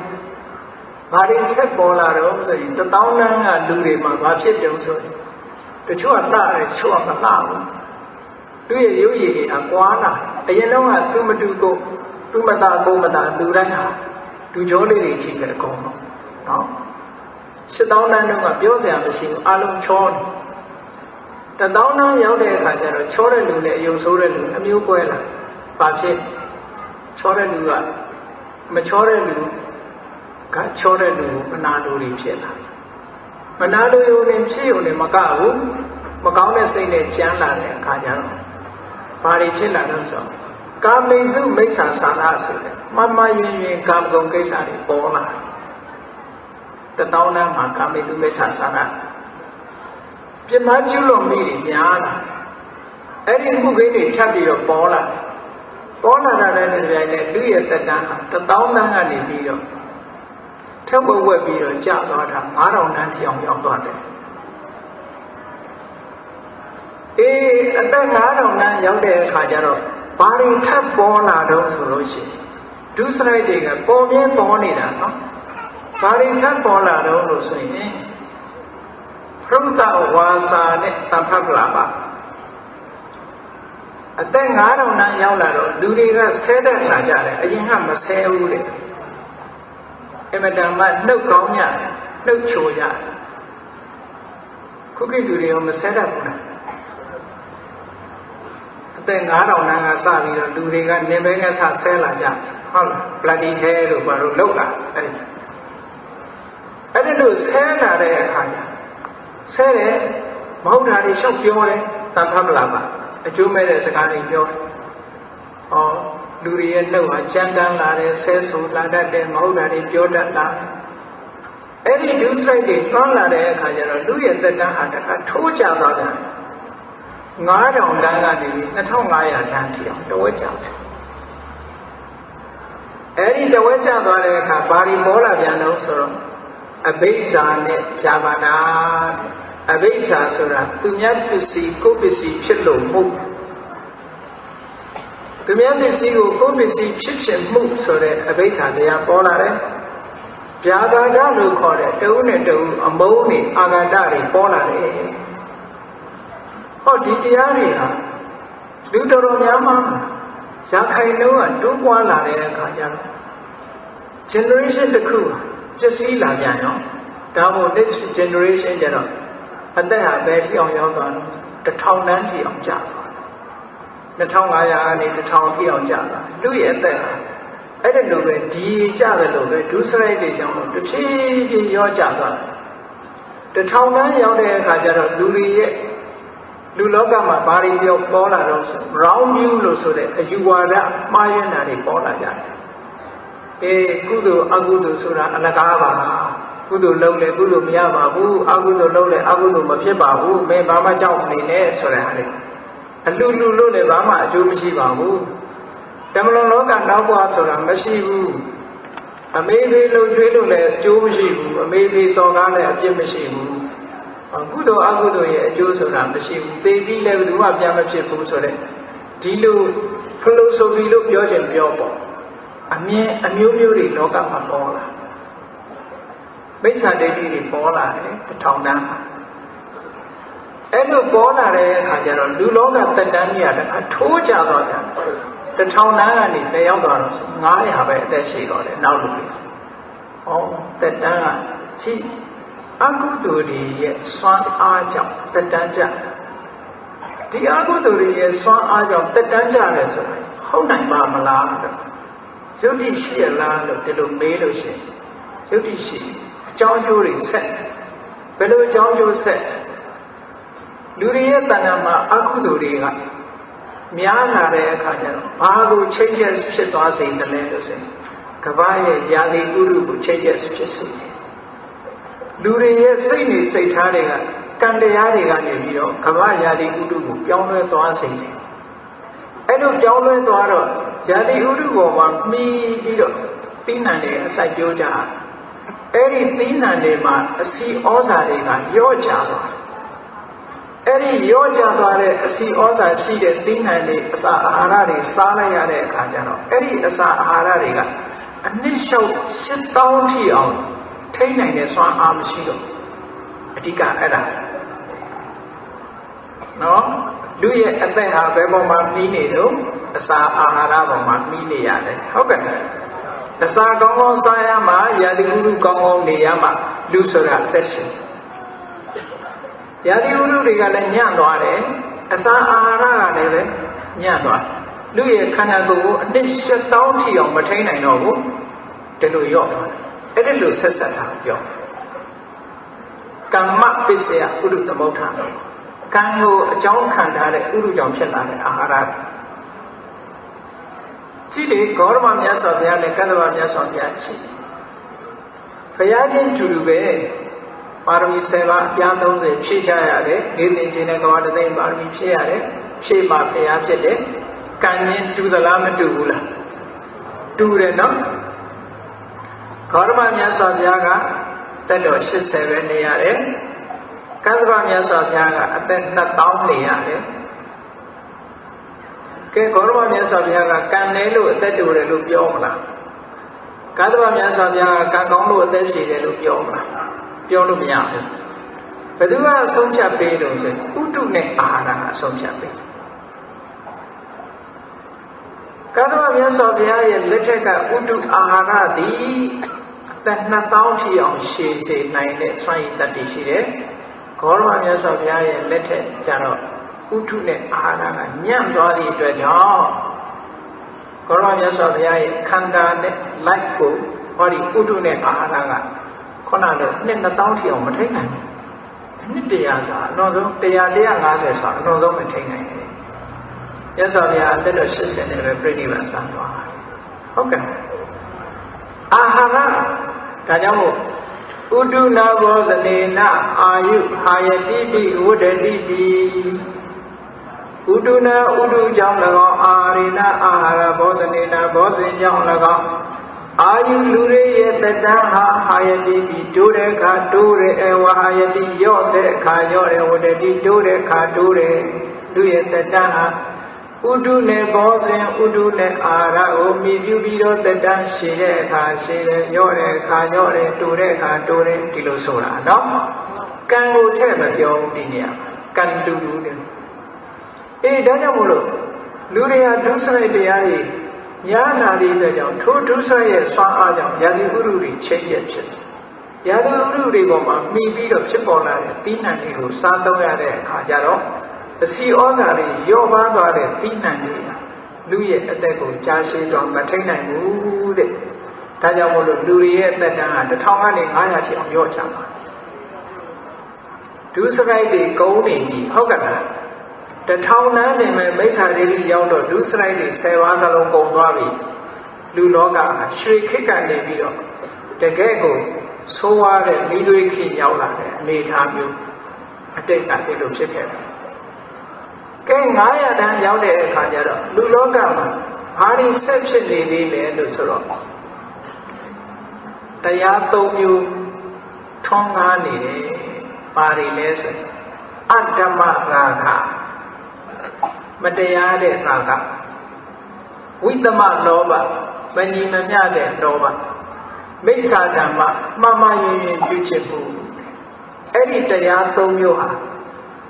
[SPEAKER 1] ဘာတွေဆက်ပေါ်လာတော့ဆိုရင်1000တန်းကလူတွေမှာဘာဖြစ်တုံးဆိုရင်တချို့ကလှတယ်တချို့ကမလှဘူးသူရဲ့ရုပ်ရည်တွေအကွာလာအရင်တော့ကသူမတူကိုသူမတာကိုမတာလူတိုင်းဟာလူကြောလေးတွေချိန်ပဲအကုန်လုံးနော်8000တန်းတော့ကပြောစရာမရှိဘူးအလုံးချောတယ်1000တန်းရောက်တဲ့အခါကျတော့ချောတဲ့လူနဲ့အယုံဆိုးတဲ့လူအမျိုးကွဲလာဘာဖြစ်ချောတဲ့လူကမချောတဲ့လူကချောတဲ့လူမနာလိုတွေဖြစ်လာမနာလိုရုံနဲ့ဖြစ်ရုံနဲ့မကဘူးမကောင်းတဲ့စိတ်နဲ့ကြမ်းလာတဲ့အခါကျတော့ဘာတွေဖြစ်လာတော့ဆိုကာမိတုမိစ္ဆာသာနာဆိုတဲ့မမယဉ်ယဉ်ကာမဂုဏ်ကိစ္စတွေပေါ်လာ1000တန်းမှာကာမိတုမိစ္ဆာသာနာပြမကျွလွန်မိတွေများလာအဲ့ဒီမှုကိန်းတွေထပ်ပြီးတော့ပေါ်လာတာနဲ့တပြိုင်နက်လူရဲ့သက်တမ်းဟာ1000တန်းကနေပြီးတော့ထ ဖြုတ်ဝက်ပြီးတော့ကြာသွားတာ9000တန်းထီအောင်ရောက်သွားတယ်အသက်9000တန်းရောက်တဲ့အခါကျတော့ဘာတွေထပ်ပေါ်လာတော့ဆိုလို့ရှိရင်ဒုစရိုက်တွေကပေါ်ပြင်းပေါ်နေတာနော်ဘာတွေထပ်ပေါ်လာတော့လို့ဆိုရင်ဖရုဒ္ဓဝါစာနဲ့တဖတ်လာပါအသက်9000တန်းရောက်လာတော့လူတွေကဆဲတက်လာကြတယ်အရင်ကမဆဲဘူးတဲ့အမတန်မှနှုတ်ကောင်းကြနှုတ်ချိုကြခုခေတ်လူတွေရောမဆဲတတ်ဘူးလားအသက်9000တန်းကစပြီးတော့လူတွေကနေပဲကဆဲလာကြဟုတ်လား bloody hair လို့ဘာလို့လောက်လာအဲ့ဒီလိုဆဲလာတဲ့အခါကျဆဲတယ်မဟုတ်တာတွေရှောက်ပြောတယ်တန်ဖတ်လာပါအကျိုးမဲ့တဲ့စကားတွေပြောတယ်လူတွေရဲ့နှုတ်ဟာကြမ်းတမ်းလာတယ်ဆဲဆူလာတတ်တယ်မဟုတ်တာတွေပြောတတ်လာအဲ့ဒီဒုစရိုက်တွေတွန်းလာတဲ့အခါကျတော့လူရဲ့သက်တမ်းဟာတခါထိုးကျသွားတယ်9000တန်းကနေ2500တန်းထိအောင်တဝက်ကျတယ်အဲ့ဒီတဝက်ကျသွားတဲ့အခါဘာတွေပေါ်လာပြန်လို့ဆိုတော့အဘိဇာနဲ့ဇာပါဒာအဘိဇာဆိုတာသူများပစ္စည်းကိုယ်ပစ္စည်းဖြစ်လို့မဟုတ်သူများပစ္စည်းကိုကိုယ်ပစ္စည်းဖြစ်ချင်မှုဆိုတဲ့အဘိဇာတရားပေါ်လာတယ်ဗျာပါဒလို့ခေါ်တဲ့တဦးနဲ့တဦးအမုန်းတွေအာဃာတတွေပေါ်လာတယ်ဟောဒီတရားတွေဟာလူတော်တော်များများရခိုင်လုံးကတိုးပွားလာတဲ့အခါကျတော့ generation တစ်ခုပျက်စီးလာပြန်ရောဒါမို့ next generation ကျတော့အသက်ဟာပဲထီအောင်ရောက်သွားတော့1000တန်းထီအောင်ကြာသွား2500ကနေ1000ထီအောင်ကြာသွားလူရဲ့အသက်ဟာအဲ့ဒီလိုပဲဒီကြတယ်လို့ပဲဒုစရိုက်တွေကြောင့်တဖြည်းဖြည်းရောကျသွားတယ်1000တန်းရောက်တဲ့အခါကျတော့လူတွေရဲ့လူလောကမှာဘာတွေပြောပေါ်လာတော့ဆို round view လို့ဆိုတဲ့အယူဝါဒမှားယွင်းတာတွေပေါ်လာကြတယ်ကုသိုလ်အကုသိုလ်ဆိုတာအလကားပါကုသိုလ်လုပ်လေကုသိုလ်မရပါဘူးအကုသိုလ်လုပ်လေအကုသိုလ်မဖြစ်ပါဘူးမင်းဘာမှကြောက်မနေနဲ့ဆိုတဲ့ဟာလေအလှလူလို့လည်းဘာမှအကျိုးမရှိပါဘူးတမလွန်လောကနောက်ဘဝဆိုတာမရှိဘူးအမေဖေးလုံချွေးလို့လည်းအကျိုးမရှိဘူးအမေဖေးစော်ကားလည်းအပြစ်မရှိဘူးကုသိုလ်အကုသိုလ်ရဲ့အကျိုးဆိုတာမရှိဘူးသိပြီးလည်းဘယ်သူမှပြန်မဖြစ်ဘူးဆိုတဲ့ဒီလို philosophy လို့ပြောချင်ပြောပေါ့အမြင်အမျိုးမျိုးတွေလောကမှာပေါ်လာမိစ္ဆာဒိဋ္ဌိတွေပေါ်လာတယ်1000တန်းအဲ့လိုပေါ်လာတဲ့အခါကျတော့လူလောကတက်တန်းကြီးကတထိုးကြတော့တယ်1000တန်းကနေပဲရောက်သွားတော့900ပဲအသက်ရှိတော့တယ်နောက်လူတွေတက်တန်းကကြည့်အကုသိုလ်တွေရဲ့စွမ်းအားကြောင့်တက်တန်းကြဒီအကုသိုလ်တွေရဲ့စွမ်းအားကြောင့်တက်တန်းကြတယ်ဆိုတာဟုတ်နိုင်ပါမလားယုတ်တိရှိရလားလို့ဒီလိုမေးလို့ရှိရင်ယုတ်တိရှိအကြောင်းကျိုးတွေဆက်ဘယ်လိုအကြောင်းကျိုးဆက်လူတွေရဲ့တဏ္ဍာမှာအကုသိုလ်တွေကများလာတဲ့အခါကျတော့ဘာကိုချိတ်ချက်ဖြစ်သွားစေတယ်လဲလို့ဆိုရင်ကမ္ဘာရဲ့ယာတိဥရုကိုချိတ်ချက်ဖြစ်စေတယ်လူတွေရဲ့စိတ်နေစိတ်ထားတွေကကံတရားတွေကနေပြီးတော့ကမ္ဘာယာတိဥရုကိုပြောင်းလဲသွားစေတယ်အဲ့လိုပြောင်းလဲသွားတော့ယာတိဥရုပေါ်မှာမှီပြီးတော့သီးနှံတွေအစိုက်ကျိုးကြအဲ့ဒီသီးနှံတွေမှာအစီဩဇာတွေကရော့ကျသွားအဲ့ဒီရော့ကျသွားတဲ့အစီဩဇာရှိတဲ့သီးနှံတွေအစာအာဟာရတွေစားလိုက်ရတဲ့အခါကျတော့အဲ့ဒီအစာအာဟာရတွေကအနှစ်လျှောက်8000ထိအောင်ထိန်းနိုင်တဲ့စွမ်းအားမရှိတော့အဓိကအဲ့ဒါနော်လူရဲ့အသက်ဟာဘယ်ပေါ်မှာပြီးနေလို့အစာအာဟာရပေါ်မှာပြီးနေရတယ်ဟုတ်ကဲ့အစာကောင်းကောင်းစားရမှယာတိဥရုကောင်းကောင်းနေရမှလူဆိုတာအသက်ရှင်ယာတိဥရုတွေကလည်းညံ့သွားတယ်အစာအာဟာရကလည်းညံ့သွားလူရဲ့ခန္ဓာကိုယ်ကိုအနှစ်7000ထိအောင်မထိန်းနိုင်တော့ဘူးဒီလိုရော့သွားအဲ့ဒီလိုဆက်ဆက်တာပြောကမ္မပစ္စယဥရုသမုဋ္ဌာကံကိုအကြောင်းခံထားတဲ့ဥရုကြောင့်ဖြစ်လာတဲ့အာဟာရကြည့်လေဂေါရမမြတ်စွာဘုရားနဲ့ကတ္တဗမြတ်စွာဘုရားရှိဘုရားချင်းတူတူပဲပါရမီ7ပါးအပြား30ဖြည့်ချရတယ်၄သိန်းချင်းနဲ့ကမ္ဘာတသိန်းပါရမီဖြည့်ရတယ်ဖြည့်မှဘုရားဖြစ်တယ်ကံချင်းတူသလားမတူဘူးလားတူတယ်နော်ဂ ဂေါရမမြတ်စွာဘုရားကတက်တော်80ပဲနေရတယ်ကသဗ္ဗမြတ်စွာဘုရားကအသက်2000နေရတယ်ကဲဂေါရမမြတ်စွာဘုရားကကံနေလို့အသက်တူတယ်လို့ပြောမလားကသဗ္ဗမြတ်စွာဘုရားကကံကောင်းလို့အသက်ရှည်တယ်လို့ပြောမလားပြောလို့မရဘူးဘယ်သူကအဆုံးဖြတ်ပေးလို့ဆိုဥတုနဲ့အာဟာရကအဆုံးဖြတ်ပေးကသဗ္ဗမြတ်စွာဘုရားရဲ့လက်ထက်ကဥတုအာဟာရသည်အသက်2000ထိအောင်ရှည်စေနိုင်တဲ့စွမ်းရည်တတ္တိရှိတယ်ဂေါရမမြတ်စွာဘုရားရဲ့လက်ထက်ကျတော့ဥတုနဲ့အာဟာရကညံ့သွားသည့်အတွက်ကြောင့်ဂေါရမမြတ်စွာဘုရားရဲ့ခန္ဓာနဲ့လိုက်ကိုဟောဒီဥတုနဲ့အာဟာရကခုနကနှစ်2000ထိအောင်မထိနိုင်ဘူးနှစ်100ဆိုအနည်းဆုံး100 150ဆိုအနည်းဆုံးမထိနိုင်ဘူးရသော်ဗျာအသက်တော်80နဲ့ပဲပြိဋိဘံဆံသွားဟုတ်ကဲ့အာဟာရဒါကြောင့်မို့ဥဒုနာဘောဇနေနအာယုဟာယတိပိဝဒတိပိဥဒုနာဥဒုကြောင့်၎င်းအာရိဏအာဟာရဘောဇနေနဘောဇင်ကြောင့်၎င်းအာယုလူတွေရဲ့တတန်းဟာဟာယတိပိတိုးတဲ့အခါတိုးတယ်အဝဟာယတိရော့တဲ့အခါရော့တယ်ဝဒတိတိုးတဲ့အခါတိုးတယ်လူရဲ့တတန်းဟာဥဒုနဲ့ဘောဇင်ဥဒုနဲ့အာရကိုမြည်ပြုပြီးတော့တတန်းရှည်တဲ့အခါရှည်တယ်ရော့တဲ့အခါရော့တယ်တိုးတဲ့အခါတိုးတယ်ဒီလိုဆိုတာနော်ကံကိုထည့်မပြောဘူးဒီနေရာကံတူတူတယ်ဒါကြောင့်မို့လို့လူတွေဟာဒုစရိုက်တရားတွေညာနာတဲ့အတွက်ကြောင့်ထိုဒုစရိုက်ရဲ့ဆွမ်းအားကြောင့်ယာတိဥရုတွေချိန်ကျက်ဖြစ်တယ်ယာတိဥရုတွေပေါ်မှာမှီပြီးတော့ဖြစ်ပေါ်လာတဲ့ပြီးနှံတွေကိုစားသုံးရတဲ့အခါကျတော့အစီဩဇာတွေရော့ပါသွားတဲ့ပြီးနှံတွေလူရဲ့အသက်ကိုကြာရှည်စွာမထိန်နိုင်ဘူးတဲ့ဒါကြောင့်မို့လို့လူတွေရဲ့အသက်တန်းဟာ1000ကနေ900ရှိအောင်ရော့ချပါဒုစရိုက်တွေကုန်းနေပြီဟုတ်ကဲ့လား1000တန်းနေမဲ့မိစ္ဆာဒိဋ္ဌိရောက်တော့ဒုစရိုက်တွေ10ပါးစလုံးကုန်သွားပြီလူလောကဟာရွှေခေတ်ကနေပြီးတော့တကယ်ကိုဆိုးဝါးတဲ့မိသွေးခေတ်ရောက်လာတဲ့အနေအထားမျိုးအတိတ်ကဒီလိုဖြစ်ခဲ့တယ်ကဲ900တန်းရောက်တဲ့အခါကျတော့လူလောကမှာဘာတွေဆက်ဖြစ်နေသေးလဲလို့ဆိုတော့တရား၃မျိုးထွန်းကားနေတယ်ပါရီလဲဆိုရင်အဓမ္မရာဂမတရားတဲ့ရာဂဝိသမလောဘမညီမမျှတဲ့လောဘမိစ္ဆာဓမ္မမှားမှားယွင်းယွင်းပြုချစ်မှုအဲ့ဒီတရား၃မျိုးဟာ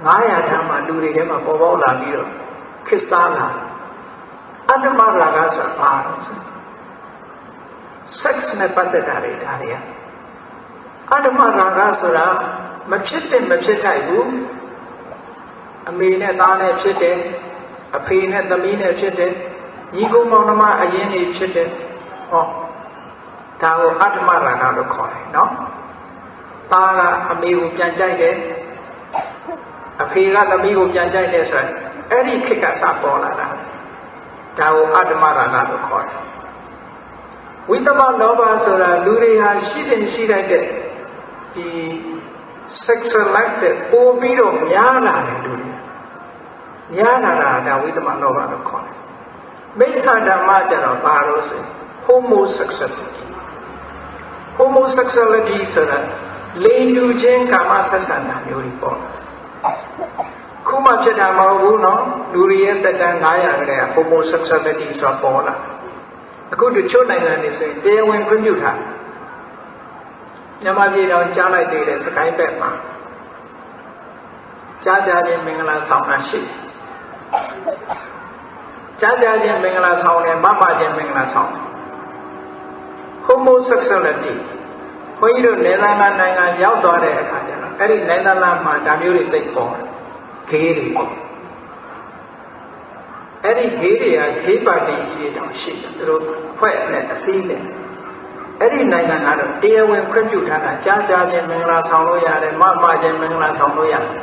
[SPEAKER 1] 900တန်းမှာလူတွေထဲမှာပေါ်ပေါက်လာပြီးတော့ခစ်စားလာအတ္တမရာဂဆိုတာဘာလဲ sex နဲ့ပတ်သက်တာတွေဒါတွေအတ္တမရာဂဆိုတာမဖြစ်တဲ့မဖြစ်ထိုက်ဘူးအမေနဲ့သားနဲ့ဖြစ်တယ်အဖေနဲ့သမီးနဲ့ဖြစ်တယ်ညီကောင်မောင်နှမအရင်နေဖြစ်တယ်ဟောဒါကိုအတ္တမရာဂလို့ခေါ်တယ်နော်သားကအမေကိုပြန်ကြိုက်တယ်အဖေကသမီးကိုပြန်ကြိုက်တယ်ဆိုရင်အဲ့ဒီခေတ်ကစပေါ်လာတာဒါကိုအတ္တမရာဂလို့ခေါ်တယ်ဝိသမလောဘဆိုတာလူတွေဟာရှိတဲ့ရှိလိုက်တဲ့ဒီ sexual life တဲ့ပို့ပြီးတော့များလာတယ်လူတွေများလာတာဒါဝိသမလောဘလို့ခေါ်တယ်မိစ္ဆာဓမ္မကျတော့ဘာလို့ဆို homosexuality ဆိုတာလိင်တူချင်းကာမဆက်ဆံတာမျိုးတွေပေါ့ခုမှဖြစ်တာမဟုတ်ဘူးနော်လူတွေရဲ့တက်တန်း900ကလေးက homosexuality ဆိုတာပေါ်လာအခုတချို့နိုင်ငံတွေဆိုရင်တရားဝင်ခွင့်ပြုထားမြန်မာပြည်တော်ကြားလိုက်သေးတယ်စကိုင်းဘက်မှာကြားကြခြင်းမင်္ဂလာဆောင်တာရှိကြားကြခြင်းမင်္ဂလာဆောင်တယ်မမခြင်းမင်္ဂလာဆောင် homosexuality ဘုန်းကြီးတို့နယ်သာလန်နိုင်ငံရောက်သွားတဲ့အခါကျတော့အဲ့ဒီနယ်သာလန်မှာဒါမျိုးတွေသိပေါ်တယ်ဂေးတွေပေါ့အဲ့ဒီဂေးတွေကဂေးပါတီကြီးတွေတောင်ရှိတယ်သူတို့ဖွဲ့နဲ့အစည်းနဲ့အဲ့ဒီနိုင်ငံကတော့တရားဝင်ခွင့်ပြုထားတာကြားကြားချင်းမင်္ဂလာဆောင်လို့ရတယ်မမချင်းမင်္ဂလာဆောင်လို့ရတယ်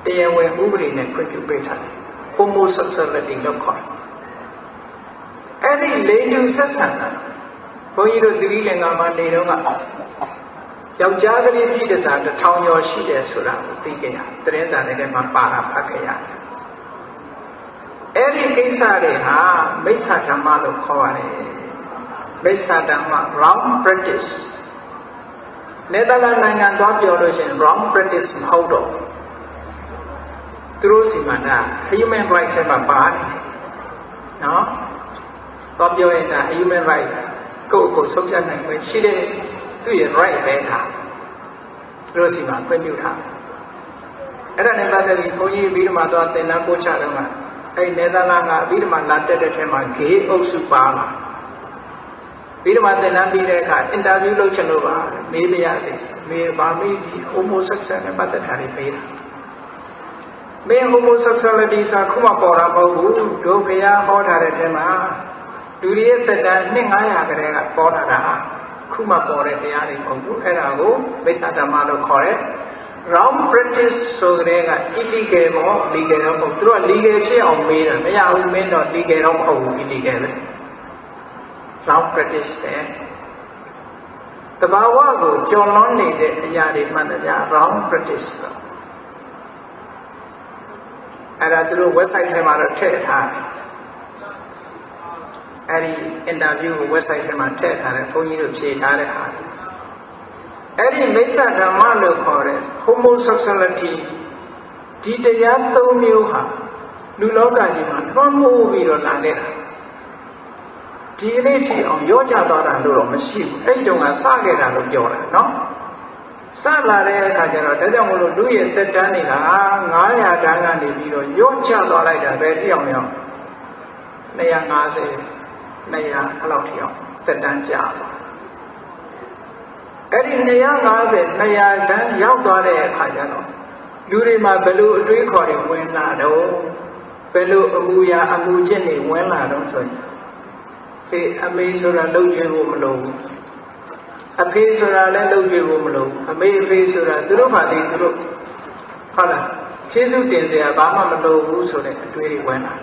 [SPEAKER 1] တရားဝင်ဥပဒေနဲ့ခွင့်ပြုပေးထားတယ် homosexuality လို့ခေါ်တယ်အဲ့ဒီလိင်တူဆက်ဆံတာဘုန်းကြီးတို့သီရိလင်္ကာမှာနေတော့ကယောက်ျားကလေးပြည်တစား1000ကျော်ရှိတယ်ဆိုတာကိုသိကြရသတင်းစာတွေမှာပါတာဖတ်ခဲ့ရတယ်အဲ့ဒီကိစ္စတွေဟာမိစ္ဆာဓမ္မလို့ခေါ်ရတယ် Vesadama wrong practice နယ်သာလန်နိုင်ငံသွားပြောလို့ရှိရင် wrong practice မဟုတ်တော့သူတို့စီမှာဒါ human right ထဲမှာပါတယ်နော်သွားပြောရင်ဒါ human right ကိုယ့်ကိုယ်ဆုံးဖြတ်နိုင်ခွင့်ရှိတဲ့သူ့ရဲ့ right ပဲဒါသူတို့စီမှာခွင့်ပြုထားအဲ့ဒါနဲ့ပတ်သက်ပြီးဘုန်းကြီးပြီးတော့မှသွားသင်တန်းပို့ချတော့ကအဲ့နယ်သာလန်ကပြီးတော့မှလာတက်တဲ့ထဲမှာ gay အုပ်စုပါလာပြီးတော့မှသင်တန်းပြီးတဲ့အခါ interview လုပ်ချင်လို့ပါမေးမရစေမေးပါမေးဒီ homosexual နဲ့ပတ်သက်တာတွေပေးတာမင်း homosexuality ဆိုခုမှပေါ်တာမဟုတ်ဘူးတို့ဘုရားဟောထားတဲ့ထဲမှာလူတွေရဲ့သက်တမ်းနှစ်900ကတည်းကပေါ်လာတာခုမှပေါ်တဲ့တရားတွေမဟုတ်ဘူးအဲ့ဒါကိုမိစ္ဆာဓမ္မလို့ခေါ်တယ် wrong practice ဆိုတဲ့က illegal ပေါ့ legal တော့မဟုတ်သူတို့က legal ဖြစ်အောင်မေးတာမရဘူးမင်းတော့ legal တော့မဟုတ်ဘူး illegal ပဲ wrong practice ပဲတဘာဝကိုကျော်လွန်နေတဲ့အရာတွေမှန်တယ် wrong practice တော့အဲ့ဒါသူတို့ website ထဲမှာတော့ထည့်ထားတယ်အဲ့ဒီ interview ကို website ထဲမှာထည့်ထားတယ်ဘုန်းကြီးတို့ဖြေထားတဲ့ဟာအဲ့ဒီမိစ္ဆာဓမ္မလို့ခေါ်တဲ့ homosexuality ဒီတရား၃မျိုးဟာလူလောကကြီးမှာထွန်းမိုးပြီးတော့လာနေတာဒီကနေ့ထိအောင်ရောကြသွားတာလို့တော့မရှိဘူးအဲ့တုန်းကစခဲ့တာလို့ပြောတာနော်စလာတဲ့အခါကျတော့ဒါကြောင့်မလို့လူရဲ့သက်တမ်းတွေက900တန်းကနေပြီးတော့ရော့ချသွားလိုက်တာပဲပြောင်းရောက်250 200အဲ့လောက်ထိအောင်သက်တမ်းကြာသွားအဲ့ဒီ250 200တန်းရောက်သွားတဲ့အခါကျတော့လူတွေမှာဘယ်လိုအတွေးခေါ်တွေဝင်လာတော့ဘယ်လိုအမူအရာအမူကျင့်တွေဝင်လာတော့ဆိုရင်အမေဆိုတာလှုပ်ကြွေးဖို့မလိုဘူးအဖေဆိုတာလည်းလှုပ်ကြွေးဖို့မလိုဘူးအမေအဖေဆိုတာသူတို့မှဒီသူတို့ဟုတ်လားကျေးဇူးတင်စရာဘာမှမလိုဘူးဆိုတဲ့အတွေးတွေဝင်လာ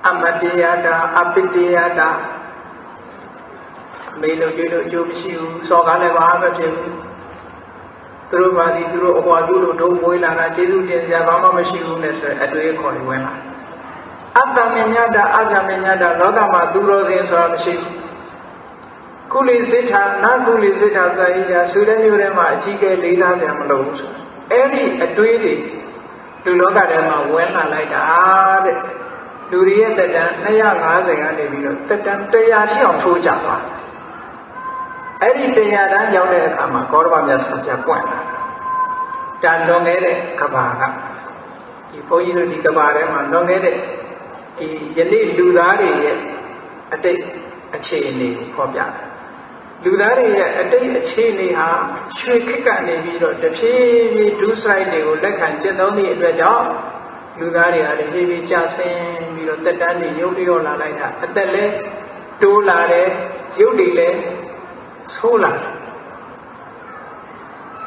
[SPEAKER 1] အမတရားတာအပိတရားတာမေလို့ကြွေးလို့အကျိုးမရှိဘူးစော်ကားလည်းဘာမှမဖြစ်ဘူးသူတို့ဘာဒီသူတို့အပွားပြုလို့ဒုံမွေးလာတာကျေးဇူးတင်စရာဘာမှမရှိဘူးနဲ့ဆိုတဲ့အတွေ့အခေါ်တွေဝင်လာအတ္တမညတာအကြမညတာလောကမှာသူတော်စင်ဆိုတာမရှိဘူးကုလိစိတ်ထာနာကုလိစိတ်ထာသာဟိတာဆိုတဲ့မျိုးထဲမှာအကြီးကဲလေးစားစရာမလိုဘူးဆိုအဲ့ဒီအတွေ့တွေလူလောကထဲမှာဝင်လာလိုက်တာတဲ့လူတွေရဲ့တက်တန်း250ကနေပြီးတော့တက်တန်း100ထိအောင်ထိုးကြသွားအဲ့ဒီ100တန်းရောက်တဲ့အခါမှာကောရမမြတ်စွာဘုရားပွင့်လာတာလွန်ခဲ့တဲ့ကဘာကဒီဘုန်းကြီးတို့ဒီကဘာထဲမှာလွန်ခဲ့တဲ့ဒီယနေ့လူသားတွေရဲ့အတိတ်အခြေအနေကိုဖော်ပြတယ်လူသားတွေရဲ့အတိတ်အခြေအနေဟာရွှေခေတ်ကနေပြီးတော့တဖြည်းဖြည်းဒုစရိုက်တွေကိုလက်ခံကျင့်သုံးသည့်အတွက်ကြောင့်လူသားတွေဟာတဖြည်းဖြည်းကျဆင်းပြီးတော့တက်တန်းတွေရုပ်လျော့လာလိုက်တာအသက်လည်းတိုးလာတယ်ရုပ်တွေလည်းဆိုးလာတယ်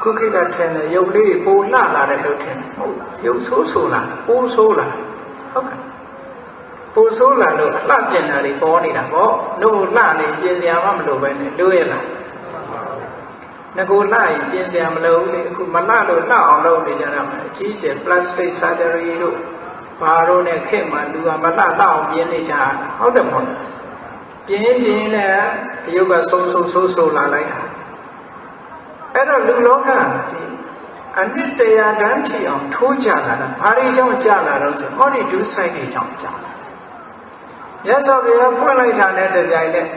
[SPEAKER 1] ခုခေတ်ကထင်တယ်ရုပ်လေးပိုလှလာတယ်လို့ထင်တယ်ဟုတ်ရုပ်ဆိုးလာပိုးဆိုးလာဟုတ်ကဲ့ပိုးဆိုးလာလို့အလှပြင်တာတွေပေါ်နေတာပေါ့လို့လှနေပြင်စရာမှမလိုပဲနဲ့တို့ရလားငကိုလှရင်ပြင်စရာမလိုဘူးလေအခုမလှလို့လှအောင်လုပ်နေကြတာအကြီးကျယ် plastic surgery တို့ဘာလို့နဲ့ခေတ်မှာလူကမလှအောင်ပြင်နေကြဟုတ်တယ်မဟုတ်ပြင်နဲ့ဒီရုပ်ကဆိုးလာလိုက်တာအဲ့တော့လူလောကဒီအနှစ်100တန်းထိအောင်ထိုးကြလာတာဘာတွေကြောင့်ကြလာတော့ဆိုဟောဒီဒုစိုက်တွေကြောင့်ကြလာရသော်ဘုရားဖွင့်လိုက်တာနဲ့တကြိုင်နဲ့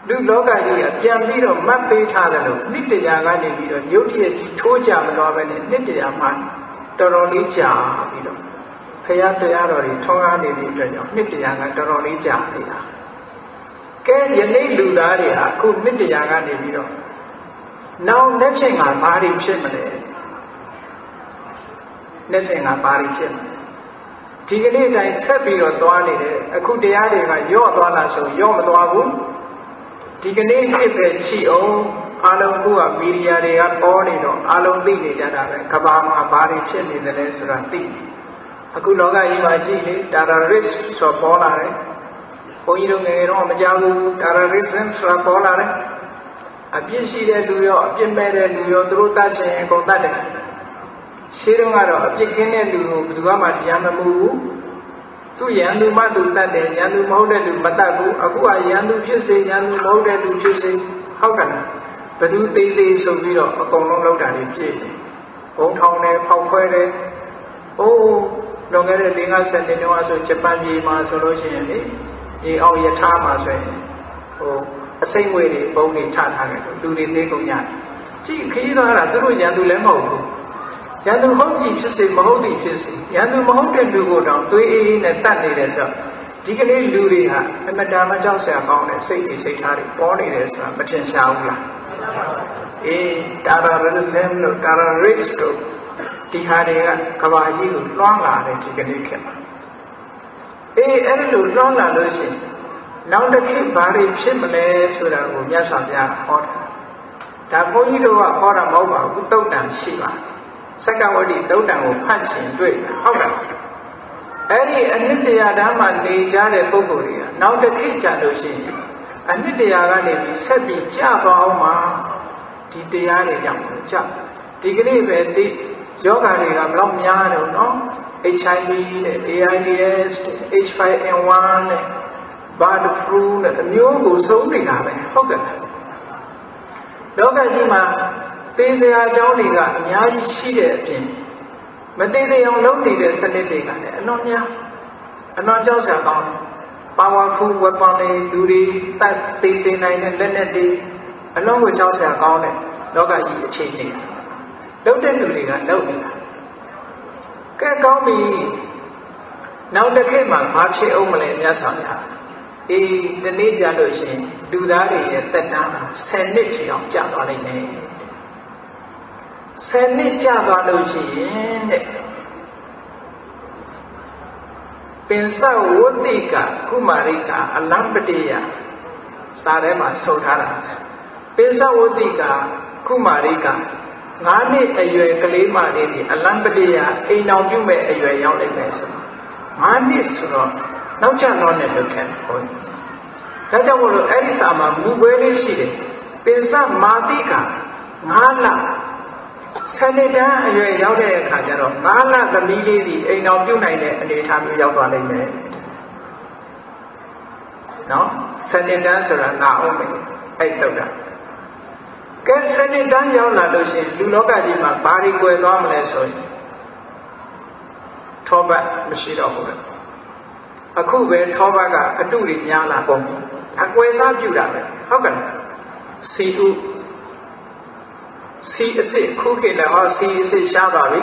[SPEAKER 1] လူလောကကြီးကပြန်ပြီးတော့မတ်ပေးထားတယ်လို့နှစ်100ကနေပြီးတော့ရုပ်တရက်ကြီးထိုးကြမသွားပဲနဲ့နှစ်100မှတော်တော်လေးကြာပြီးတော့ဘုရားတရားတော်တွေထွန်းကားနေသည့်အတွက်ကြောင့်နှစ်100ကတော်တော်လေးကြာနေတာကဲယနေ့လူသားတွေဟာအခုနှစ်100ကနေပြီးတော့နောက်နေ့ဖြင့်ကဘာတွေဖြစ်မလဲနေ့ဖြင့်ကဘာတွေဖြစ်မလဲဒီကနေ့တိုင်းဆက်ပြီးတော့သွားနေတယ်အခုတရားတွေကယော့သွားလားဆိုယော့မသွားဘူးဒီကနေ့နေ့ပဲချိအောင်အလုံးကမီဒီယာတွေကပေါ်နေတော့အလုံးသိနေကြတာပဲကဘာမှာဘာတွေဖြစ်နေတယ်လဲဆိုတာသိအခုလောကကြီးမှာကြည့်လေ terrorist ဆိုပေါ်လာတယ်ဘုန်းကြီးတို့ငယ်တော့မကြောက်ဘူး terrorism ဆိုတာပေါ်လာတယ်အပြစ်ရှိတဲ့လူရောအပြစ်မဲ့တဲ့လူရောသူတို့တတ်ချင်အကုန်တတ်တယ်ရှင်းတော့ကတော့အပြစ်ကင်းတဲ့လူကိုဘယ်သူမှတရားမမှုဘူး သူရန်သူမှသူတတ်တယ်ရန်သူမဟုတ်တဲ့လူမတတ်ဘူးအခုကရန်သူဖြစ်စေရန်သူမဟုတ်တဲ့လူဖြစ်စေဟုတ်ကဲ့လားဘယ်သူသေးသေးဆိုပြီးတော့အကုန်လုံးလောက်တာတွေဖြစ်တယ်ဘုံထောင်တယ်ဖောက်ခွဲတယ်အိုးလွန်ခဲ့တဲ့50 နှစ်တုန်းကဆိုဂျပန်ပြည်မှာဆိုလို့ရှိရင်လေဒီအောင်ရထားမှာဆိုရင်အစိမ့်ငွေတွေဘုံတွေချထားတယ်လူတွေသေးကုန်ကြကြည့်ခရီးသွားတာသူတို့ရန်သူလည်းမဟုတ်ဘူးရန်သူဟုတ်ကြည့်ဖြစ်စေမဟုတ်ကြည့်ဖြစ်စေရန်သူမဟုတ်တဲ့လူကိုတောင်သွေးအေးအေးနဲ့တတ်နေတယ်ဆိုဒီကလေးလူတွေဟာအမတန်မကြောက်စရာကောင်းတဲ့စိတ်တွေစိတ်ထားတွေပေါ်နေတယ်ဆိုတာမထင်ရှားဘူးလားအေး terrorism လို့ terrorist တို့ဒီဟာတွေကကဘာကြီးကိုလွှမ်းလာတယ်ဒီကနေ့ခေတ်မှာအေးအဲ့လိုလွှမ်းလာလို့ရှိရင်နောက်တစ်ခေတ်ဘာတွေဖြစ်မလဲဆိုတာကိုမြတ်စွာဘုရားဟောတာဒါဘုန်းကြီးတို့ကဟောတာမဟုတ်ပါဘူးသုတ်တန်ရှိပါစက္ကဝတိသုတ်တန်ကိုဖတ်ရှင်တွေ့ဟုတ်တယ်အဲ့ဒီအနှစ်တရားဓမ္မနေကြတဲ့ပုဂ္ဂိုလ်တွေကနောက်တစ်ခေတ်ကြာလို့ရှိရင်အနှစ်တရားကနေပြီးဆက်ပြီးကြာပါအောင်မှာဒီတရားတွေကြောင့်ကြာဒီကနေ့ပဲဒီယောဂါတွေကဘယ်လောက်များတယ်နော် HIV နဲ့ AIDS နဲ့ H5N1 နဲ့ bird flu နဲ့အမျိုးကိုစုံနေတာပဲဟုတ်ကဲ့လောကကြီးမှာသေစရာအကြောင်းတွေကအများကြီးရှိတဲ့အပြင်မသေးသေးအောင်လုပ်နေတဲ့စနစ်တွေကလည်းအလွန်များအလွန်ကြောက်စရာကောင်းတယ် powerful weapon တွေလူတွေတတ်သိစေနိုင်တဲ့လက်နက်တွေအလွန်ကိုကြောက်စရာကောင်းတဲ့လောကကြီးအခြေအနေလုပ်တဲ့လူတွေကလုပ်နေတာကဲကောင်းပြီနောက်တစ်ခေတ်မှာဘာဖြစ်အောင်မလဲမြတ်စွာဘုရားအေးဒီနေ့ကြလို့ရှိရင်လူသားတွေရဲ့သက်တမ်း10နှစ်ချီအောင်ကြာသွားနိုင်တယ်10နှစ်ကြာသွားလို့ရှိရင်တဲ့ပင်စဝတ္တိကကုမာရိကအလံပတိယစာထဲမှာဆိုထားတာပင်စဝတ္တိကကုမာရိက9 နှစ်အရွယ်ကလေးမလေးတွေအလံပတိယအိမ်တော်ပြုမဲ့အရွယ်ရောက်လိုက်မယ်ဆို9 နှစ်ဆိုတော့နောက်ကျတော့နဲ့လုပ်ခဲ့တယ်ဟုတ်ဒါကြောင့်မို့လို့အဲ့ဒီစာမှာမူပွဲလေးရှိတယ်ပင်စမာတိက9 လ7 နှစ်တန်းအရွယ်ရောက်တဲ့အခါကျတော့9 လသမီးလေးဒီအိမ်တော်ပြုနိုင်တဲ့အနေအထားမျိုးရောက်သွားနိုင်မယ်နော်7 နှစ်တန်းဆိုတာငါအောင်မယ်အဲ့တော့တာကဲ7 နှစ်တန်းရောက်လာလို့ရှိရင်လူလောကကြီးမှာဘာတွေကွယ်သွားမလဲဆိုရင်ထောပတ်မရှိတော့ဘူးအခုပဲထောပတ်ကအတုတွေများလာကုန်ပြီအကွယ်စားပြုတာပဲဟုတ်ကဲ့စီဥစီအစစ်ခုခေတ်တော့စီအစစ်ရှားပါပြီ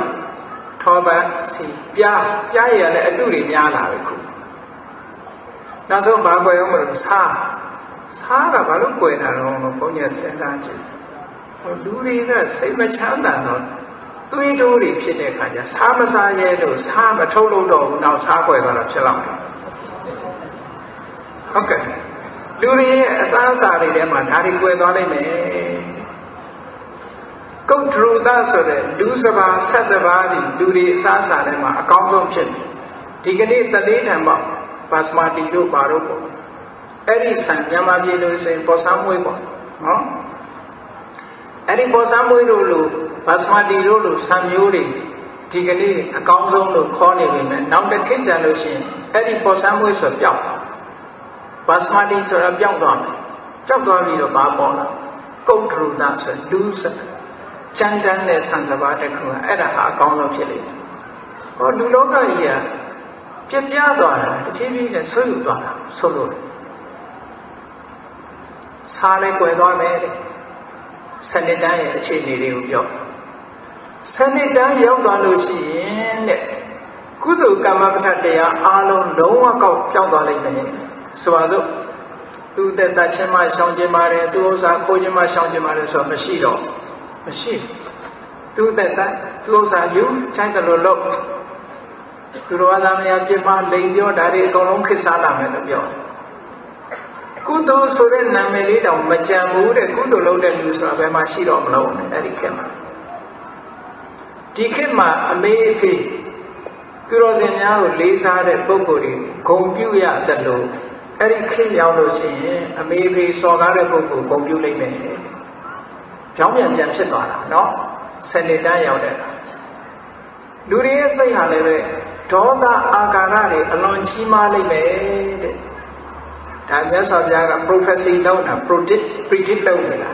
[SPEAKER 1] ထောပတ်စီပြားရလည်းအတုတွေများလာပြီခုနောက်ဆုံးဘာကွယ်အောင်မလို့စားကဘာလို့ကွယ်တာတော့ဘုန်းကြီးစဉ်းစားကြည့်လူတွေကစိတ်မချမ်းသာတော့သွေးတိုးတွေဖြစ်တဲ့အခါကျစားမစားရဲလို့စားမထုတ်လို့တော့ဘူးနောက်စားကွယ်သွားတာဖြစ်လောက်တယ်ဟုတ်ကဲ့လူတွေရဲ့အစားအစာတွေထဲမှာဒါတွေကွယ်သွားနိုင်မယ်ကုဋ္ဌရူသဆိုတဲ့လူစပါးဆက်စပါးဒီလူတွေအစားအစာထဲမှာအကောင်းဆုံးဖြစ်တယ်ဒီကနေ့တလေးထံပေါ့ဘာစမာတီတို့ဘာတို့ပေါ့အဲ့ဒီဆံမြန်မာပြည်လို့ဆိုရင်ပေါ်ဆန်းမွေးပေါ့နော်အဲ့ဒီပေါ်ဆန်းမွေးတို့လို့ဘာစမာတီတို့လို့ဆံမျိုးတွေဒီကနေ့အကောင်းဆုံးလို့ခေါ်နေပြီမဲ့နောက်တစ်ခေတ်ကျလို့ရှိရင်အဲ့ဒီပေါ်ဆန်းမွေးဆိုပြောက်ဘာစမာတီဆိုတာပြောက်သွားမယ်ပြောက်သွားပြီးတော့ဘာပေါ်လာကုဋ္ဌရူသဆိုလူစချမ်းတမ်းတဲ့ဆံစပါးတစ်ခုအဲ့ဒါဟာအကောင်းဆုံးဖြစ်လိမ့်မယ်ဟောလူလောကကြီးကပြပြသွားတာတဖြည်းဖြည်းနဲ့ဆွေးယူသွားတာဆိုလို့စားလဲကွယ်သွားမယ်တဲ့စနစ်တန်းရဲ့အခြေအနေတွေကိုပြောစနစ်တန်းရောက်သွားလို့ရှိရင်တဲ့ကုသိုလ်ကမ္မပဋ္ဌတရားအားလုံးလုံးဝကောက်ပြောင်းသွားလိမ့်မယ်ဆိုပါစို့သူတက်တချင်းမှရှောင်ကျင်ပါတယ်သူဥစ္စာခိုးခြင်းမှရှောင်ကျင်ပါတယ်ဆိုတော့မရှိတော့မရှိသူတက်တသူဥစ္စာယူချိုင်းတယ်လို့လို့သူတော်ဘာသာမယာပြမလိန်ပြောဒါတွေအကုန်လုံးခစ်စားလာမယ်လို့ပြောကုသိုလ်ဆိုတဲ့နာမည်လေးတောင်မကြံဘူးတဲ့ကုသိုလ်လုပ်တဲ့လူဆိုတာဘယ်မှာရှိတော့မလို့အဲ့ဒီခေတ်မှာဒီခေတ်မှာအမေအဖေသူတော်စင်များကိုလေးစားတဲ့ပုဂ္ဂိုလ်တွေဂုဏ်ပြုရတဲ့လို့အဲ့ဒီခေတ်ရောက်လို့ရှိရင်အမေအဖေစော်ကားတဲ့ပုဂ္ဂိုလ်ဂုဏ်ပြုလိုက်မယ်ကြောင်းပြန်ဖြစ်သွားတာနော်စနေတန်းရောက်တဲ့လူတွေရဲ့စိတ်ဟာလည်းပဲ ဒေါသအာကာရတွေအလွန်ကြီးမားလိမ့်မယ်တဲ့ဒါမြတ်စွာဘုရားက prophecy လုပ်တာ predict လုပ်နေတာ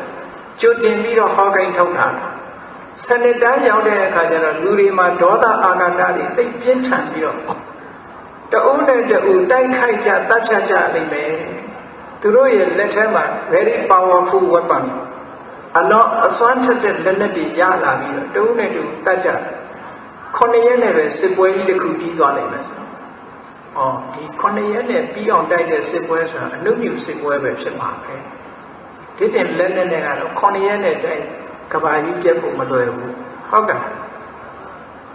[SPEAKER 1] ကြိုတင်ပြီးတော့ဟောကိန်းထုတ်တာစနစ်တန်းရောက်တဲ့အခါကျတော့လူတွေမှာဒေါသအာကာရတွေသိပြင်းထန်ပြီးတော့တဦးနဲ့တဦးတိုက်ခိုက်ကြတပ်ဖြတ်ကြလိမ့်မယ်သူတို့ရဲ့လက်ထဲမှာ very powerful weapon အလောအစွမ်းထက်တဲ့လက်နက်တွေရလာပြီးတော့တဦးနဲ့တဦးတတ်ကြ9ရက်နဲ့ပဲစစ်ပွဲကြီးတစ်ခုပြီးသွားနိုင်မယ်ဆိုတော့ဒီ9ရက်နဲ့ပြီးအောင်တိုက်တဲ့စစ်ပွဲဆိုတာအနုမြူစစ်ပွဲပဲဖြစ်မှာပဲဒီတင်လက်နက်နဲ့ကတော့9ရက်နဲ့တိုက်ကဘာကြီးပြတ်ဖို့မလွယ်ဘူးဟုတ်ကဲ့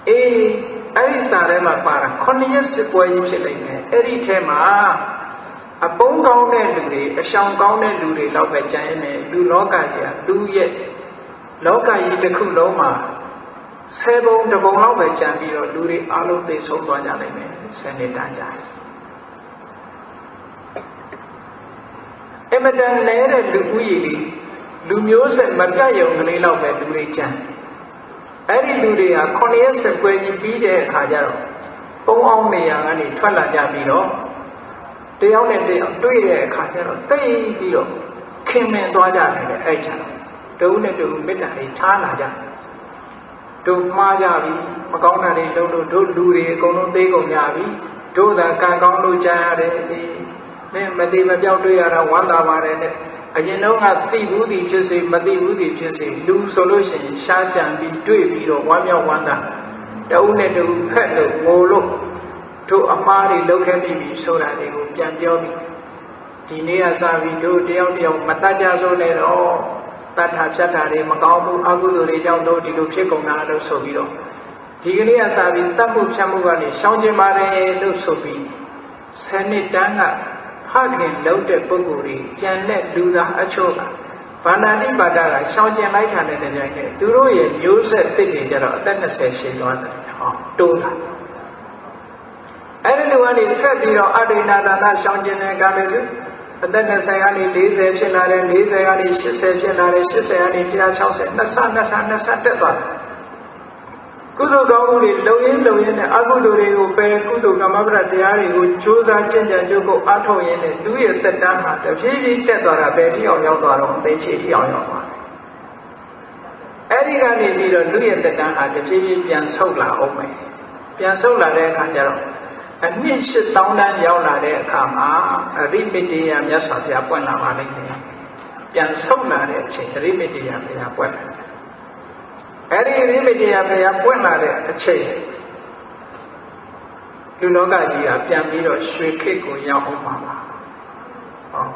[SPEAKER 1] အေးအဲ့ဒီစာထဲမှာပါတာ9ရက်စစ်ပွဲကြီးဖြစ်နေတယ်အဲ့ဒီထဲမှာအပုံးကောင်းတဲ့လူတွေအရှောင်ကောင်းတဲ့လူတွေတော့ပဲကြံရမယ်လူလောကကြီးကလူရဲ့လောကကြီးတစ်ခုလုံးမှာ10ပုံတစ်ပုံလောက်ပဲကြံပြီးတော့လူတွေအလုံးသိဆုံးသွားကြနိုင်မယ်10နှစ်တန်းကြာအမတန်နဲ့တဲ့လူဦးရေတွေလူမျိုးဆက်မပြတ်ရုံကလေးလောက်ပဲလူတွေကြံအဲ့ဒီလူတွေက9ရက်စစ်ပွဲကြီးပြီးတဲ့အခါကျတော့ပုံအောင်နေရာကနေထွက်လာကြပြီးတော့တယောက်နဲ့တယောက်တွေ့တဲ့အခါကျတော့တိတ်ပြီးတော့ခင်မင်သွားကြတယ်အဲ့ချာတဦးနဲ့တဦးမေတ္တာလေးထားလာကြတို့မှားကြပြီမကောင်းတာတွေလုပ်လို့တို့လူတွေအကုန်လုံးသိကုန်ကြပြီတို့သာကံကောင်းလို့ကြရတယ်မင်းမသိမပြောက်တွေ့ရတာဝမ်းသာပါတယ်နဲ့အရင်တော့ကသိဘူးသည်ဖြစ်စေမသိဘူးသည်ဖြစ်စေလူဆိုလို့ရှိရင်ရှားကြံပြီးတွေ့ပြီးတော့ဝမ်းမြောက်ဝမ်းသာတဦးနဲ့တဦးဖက်လို့ငိုလို့တို့အမှားတွေလုပ်ခဲ့ပြီဆိုတာတွေကိုပြန်ပြောပြီးဒီနေ့ကစပြီးတို့တယောက်တယောက်မတတ်ကြဆိုနဲ့တော့တတ်တာဖြတ်တာတွေမကောင်းဘူးအကုသိုလ်တွေကြောင့်တို့ဒီလိုဖြစ်ကုန်တာလို့ဆိုပြီးတော့ဒီကနေ့ကစပြီးတတ်မှုဖြတ်မှုကနေရှောင်ကျင်ပါတယ်လို့ဆိုပြီး10နှစ်တန်းကဖခင်လုံးတဲ့ပုဂ္ဂိုလ်တွေကြံတဲ့လူသားအချို့ကဘာနာတိပါဒကရှောင်ကျင်လိုက်တာနဲ့တပြိုင်တည်းသူတို့ရဲ့မျိုးဆက်သစ်တွေကျတော့အသက်20ရှည်သွားတယ်ဟောတိုးလာအဲ့ဒီလိုကနေဆက်ပြီးတော့အဋ္ဌိနာဒါနရှောင်ကျင်တဲ့ကာမေစုအသက်20ကနေ40ဖြစ်လာတယ်40ကနေ80ဖြစ်လာတယ်80ကနေ160နှစ်ဆတက်သွားတယ်ကုသိုလ်ကောင်းမှုတွေလုံရင်းနဲ့အကုသိုလ်တွေကိုပယ်ကုသိုလ်ကမ္မပဒတရားတွေကိုကြိုးစားကျင့်ကြံကြိုးကိုအားထုတ်ရင်းနဲ့လူရဲ့သက်တမ်းမှာတဖြည်းဖြည်းတက်သွားတာပဲတိအောင်ရောက်သွားတော့သိချေတိအောင်ရောက်သွားတယ်အဲ့ဒီကနေပြီးတော့လူရဲ့သက်တမ်းဟာတဖြည်းဖြည်းပြန်ဆုတ်လာအောင်မယ်ပြန်ဆုတ်လာတဲ့အခါကျတော့အနှစ်8000တန်းရောက်လာတဲ့အခါမှာအရိမတေယမြတ်စွာဘုရားပွင့်လာပါလိမ့်မယ်ပြန်ဆုတ်လာတဲ့အချိန်အရိမတေယဘုရားပွင့်လာအဲ့ဒီအရိမတေယဘုရားပွင့်လာတဲ့အချိန်လူလောကကြီးကပြန်ပြီးတော့ရွှေခေတ်ကိုရောက်အောင်ပါလားဟော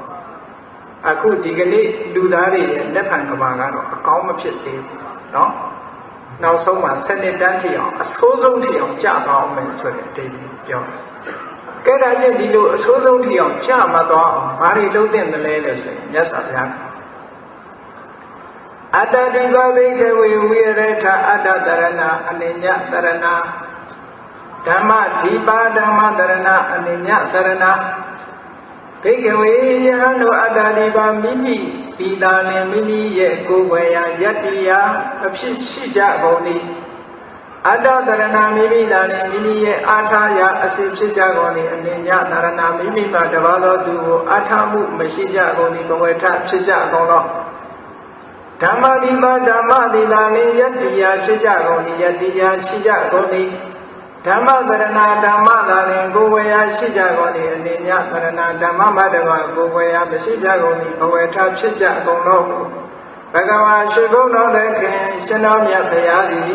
[SPEAKER 1] အခုဒီကနေ့လူသားတွေရဲ့လက်ဖန်ကဘာကတော့အကောင်းမဖြစ်သေးဘူးเนาะနောက်ဆုံးမှာ7နှစ်တန်းထိအောင်အဆိုးဆုံးထိအောင်ကြာသွားအောင်မယ်ဆိုတဲ့အတိတ်ပြောကဲဒါချင်းဒီလိုအဆိုးဆုံးထိအောင်ကြာမသွားအောင်ဘာတွေလုပ်သင့်တယ်လဲလို့ဆိုရင်မြတ်စွာဘုရားအတ္တတိဘဝိခေဝေဝိရထအတ္တတရဏအနိညတရဏဓမ္မဒီပါဓမ္မတရဏအနိညတရဏဘိကဝေယဟန်တို့အတ္တဒီပါမိမိဒီသာလင်မိမိရဲ့ကိုယ်ဝေယယတ္တိယအဖြစ်ရှိကြကုန်သည်အတ္တတရဏမိမိသာလင်မိမိရဲ့အာထာယအစီဖြစ်ကြကုန်သည်အနိညတရဏမိမိမှာတပါးသောသူကိုအာထာမှုမရှိကြကုန်သည်ဘဝထဖြစ်ကြကုန်သောဓမ္မဒီပါဓမ္မဒီသာလင်ယတ္တိယဖြစ်ကြကုန်သည်ယတ္တိယရှိကြကုန်သည်ဓမ္မသရဏဓမ္မသာလင်ကိုယ်ဝေယရှိကြကုန်သည်အနေညသရဏဓမ္မမတ္တဝကိုယ်ဝေယမရှိကြကုန်သည်ဘဝထဖြစ်ကြကုန်သောဘဂဝါရှိကုန်သောသခင်ရှင်တော်မြတ်ဘုရားသည်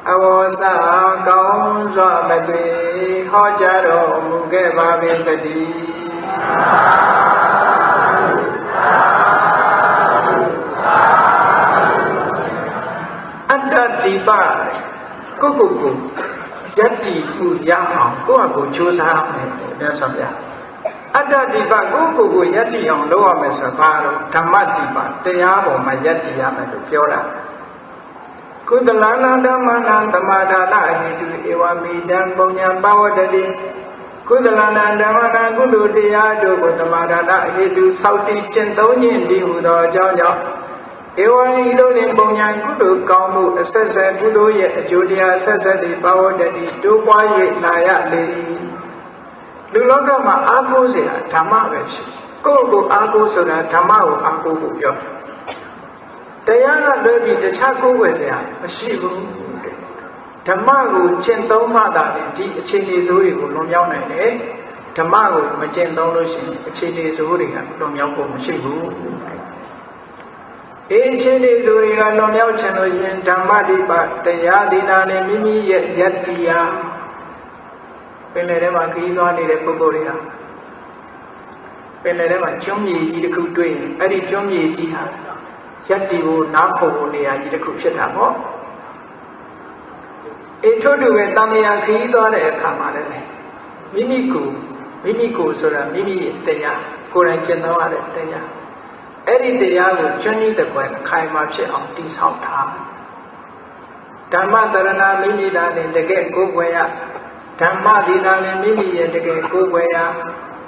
[SPEAKER 1] အဝေါစကောင်းစွာမသွေဟောကြားတော်မူခဲ့ပါပေသတည်းအတ္တတိပကိုယတ္တိမှုရအောင်ကိုယ့်အကိုကြိုးစားမယ်မြတ်စွာဘုရားအတ္တတိပကိုယတ္တိအောင်လုပ်ရမယ်ဆိုတာကတော့ဓမ္မတိပတရားပေါ်မှာယတ္တိရမယ်လို့ပြောတာကုသလနာဓမ္မနာသမာဒါနဟိတုဧဝမိတံပုံညာပဝတ္တိကုသလနာဓမ္မနာကုသိုလ်တရားတို့ကိုသမာဒါနဟိတုစောင့်တည်ကျင့်သုံးခြင်းဒီဟူသောအကြောင်းကြောင့် ဧဝံဤသို့လင်ပုံညာကုသိုလ်ကောင်းမှုအဆက်ဆက်ကုသိုလ်ရဲ့အကျိုးတရားဆက်ဆက်သည်ပါဝတ္တိတိုးပွား၍လာရလေလူလောကမှာအားကိုးเสียဓမ္မပဲရှိကိုယ့်ကိုအားကိုးဆိုတာဓမ္မကိုအားကိုးဖို့ပြောတရားကလွဲပြီးတခြားကိုးကွယ်เสียမရှိဘူးဓမ္မကိုကျင့်သုံးမှသာလေဒီအခြေအနေဆိုးတွေကိုလွန်မြောက်နိုင်တယ်ဓမ္မကိုမကျင့်သုံးလို့ရှိရင်အခြေအနေဆိုးတွေကလွန်မြောက်ဖို့မရှိဘူးအခြေအနေဆိုးတွေကလွန်မြောက်ချင်လို့ရှိရင်ဓမ္မဒီပတရားဒီနာနဲ့မိမိရဲ့ယတ္တိယပင်လယ်ထဲမှာခရီးသွားနေတဲ့ပုဂ္ဂိုလ်တွေဟာပင်လယ်ထဲမှာကျွန်းမြေကြီးတစ်ခုတွေ့ရင်အဲ့ဒီကျွန်းမြေကြီးဟာယတ္တိကိုနားခုံဖို့နေရာကြီးတစ်ခုဖြစ်တာပေါ့ထို့တူပဲတမယာခရီးသွားတဲ့အခါမှာလည်းမိမိကိုဆိုတာမိမိရဲ့တရားကိုယ်တိုင်ကျင့်သုံးရတဲ့တရားအဲ့ဒီတရားကိုကျွမ်းကျင်တဲ့ပွဲခိုင်မာဖြစ်အောင်တည်ဆောက်တာဓမ္မတရဏမိမိတာနဲ့တကယ်ကိုယ်ွယ်ရဓမ္မဒီနာနဲ့မိမိရဲ့တကယ်ကိုယ်ွယ်ရ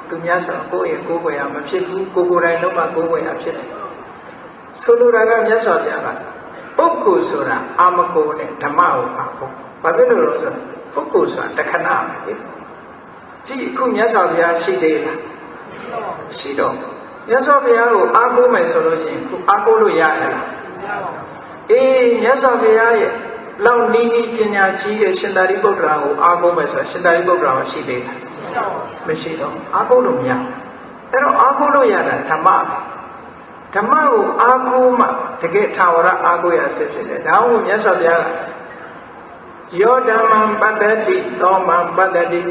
[SPEAKER 1] သူများဆိုကိုယ့်ရဲ့ကိုယ်ွယ်ရမဖြစ်ဘူးကိုယ်တိုင်လုံးဝကိုယ်ွယ်ရဖြစ်တယ်ဆိုလိုတာကမြတ်စွာဘုရားကပုဂ္ဂိုလ်ဆိုတာအာမကိုနဲ့ဓမ္မကိုအာကိုဘာဖြစ်လို့လဲဆိုတော့ပုဂ္ဂိုလ်ဆိုတာတခဏပဲလေကြည့်အခုမြတ်စွာဘုရားရှိသေးလားရှိတော့မြတ်စွာဘုရားကိုအားကိုးမယ်ဆိုလို့ရှိရင်သူအားကိုးလို့ရတယ်လားမြတ်စွာဘုရားရဲ့လောက်နီးနီးပညာကြီးတဲ့ရှင်သာရိပုတ္တရာကိုအားကိုးမယ်ဆိုတော့ရှင်သာရိပုတ္တရာရှိသေးလားမရှိတော့အားကိုးလို့မရအဲ့တော့အားကိုးလို့ရတာဓမ္မဓမ္မကိုအားကိုးမှတကယ်ထာဝရအားကိုးရစစ်ဖြစ်တယ်ဒါဟုတ်မြတ်စွာဘုရားယောဓမ္မံပတ္တိသောမံပတ္တိ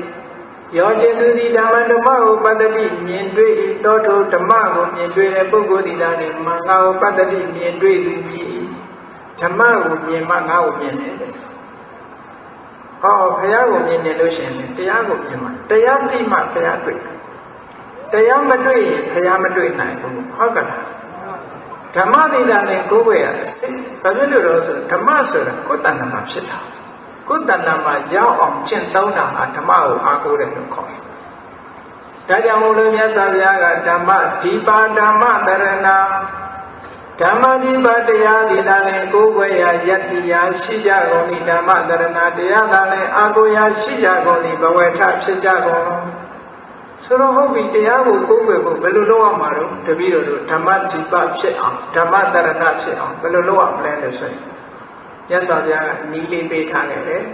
[SPEAKER 1] ယောကျင်သူသည်ဓမ္မကိုပတ္တိမြင်တွေ့၏တောထိုဓမ္မကိုမြင်တွေ့တဲ့ပုဂ္ဂိုလ်သည်သာလေမင်္ဂလာကိုပတ္တိမြင်တွေ့သူဖြစ်၏ဓမ္မကိုမြင်မှငါ့ကိုမြင်တယ်ဘုရားကိုမြင်တယ်လို့ရှိရင်တရားကိုမြင်မှတရားသိမှဘုရားတွေ့တရားမတွေ့ရင်ဘုရားမတွေ့နိုင်ဘူးဟုတ်ကဲ့ဓမ္မသည်သာလေကိုယ်ွယ်ရစိတ်ဘာဖြစ်လို့လဲဆိုဓမ္မဆိုတာကိုယ်တဏ္ဍာမှာဖြစ်တာကိုယ်တဏ္ဍာမှာရောက်အောင်ကျင့်သုံးတာဟာဓမ္မကိုအားကိုးတယ်လို့ခေါ်တယ်။ဒါကြောင့်မို့လို့မြတ်စွာဘုရားကဓမ္မဒီပါဓမ္မတရဏဓမ္မဒီပါတရားဒီသာလည်းကိုယ်ွယ်ရာယတ္တိယာရှိကြကုန်၏ဓမ္မတရဏတရားသာလည်းအားကိုးရာရှိကြကုန်၏ဘဝထဖြစ်ကြကုန်ဆိုတော့ဟုတ်ပြီတရားကိုကိုယ်ွယ်ဖို့ဘယ်လိုလုပ်ရမှာတော့တပည့်တော်တို့ဓမ္မဒီပါဖြစ်အောင်ဓမ္မတရဏဖြစ်အောင်ဘယ်လိုလုပ်ရမလဲလို့ဆိုရင်မြတ်စွာဘုရားကနီးလေးပေးထားခဲ့တယ်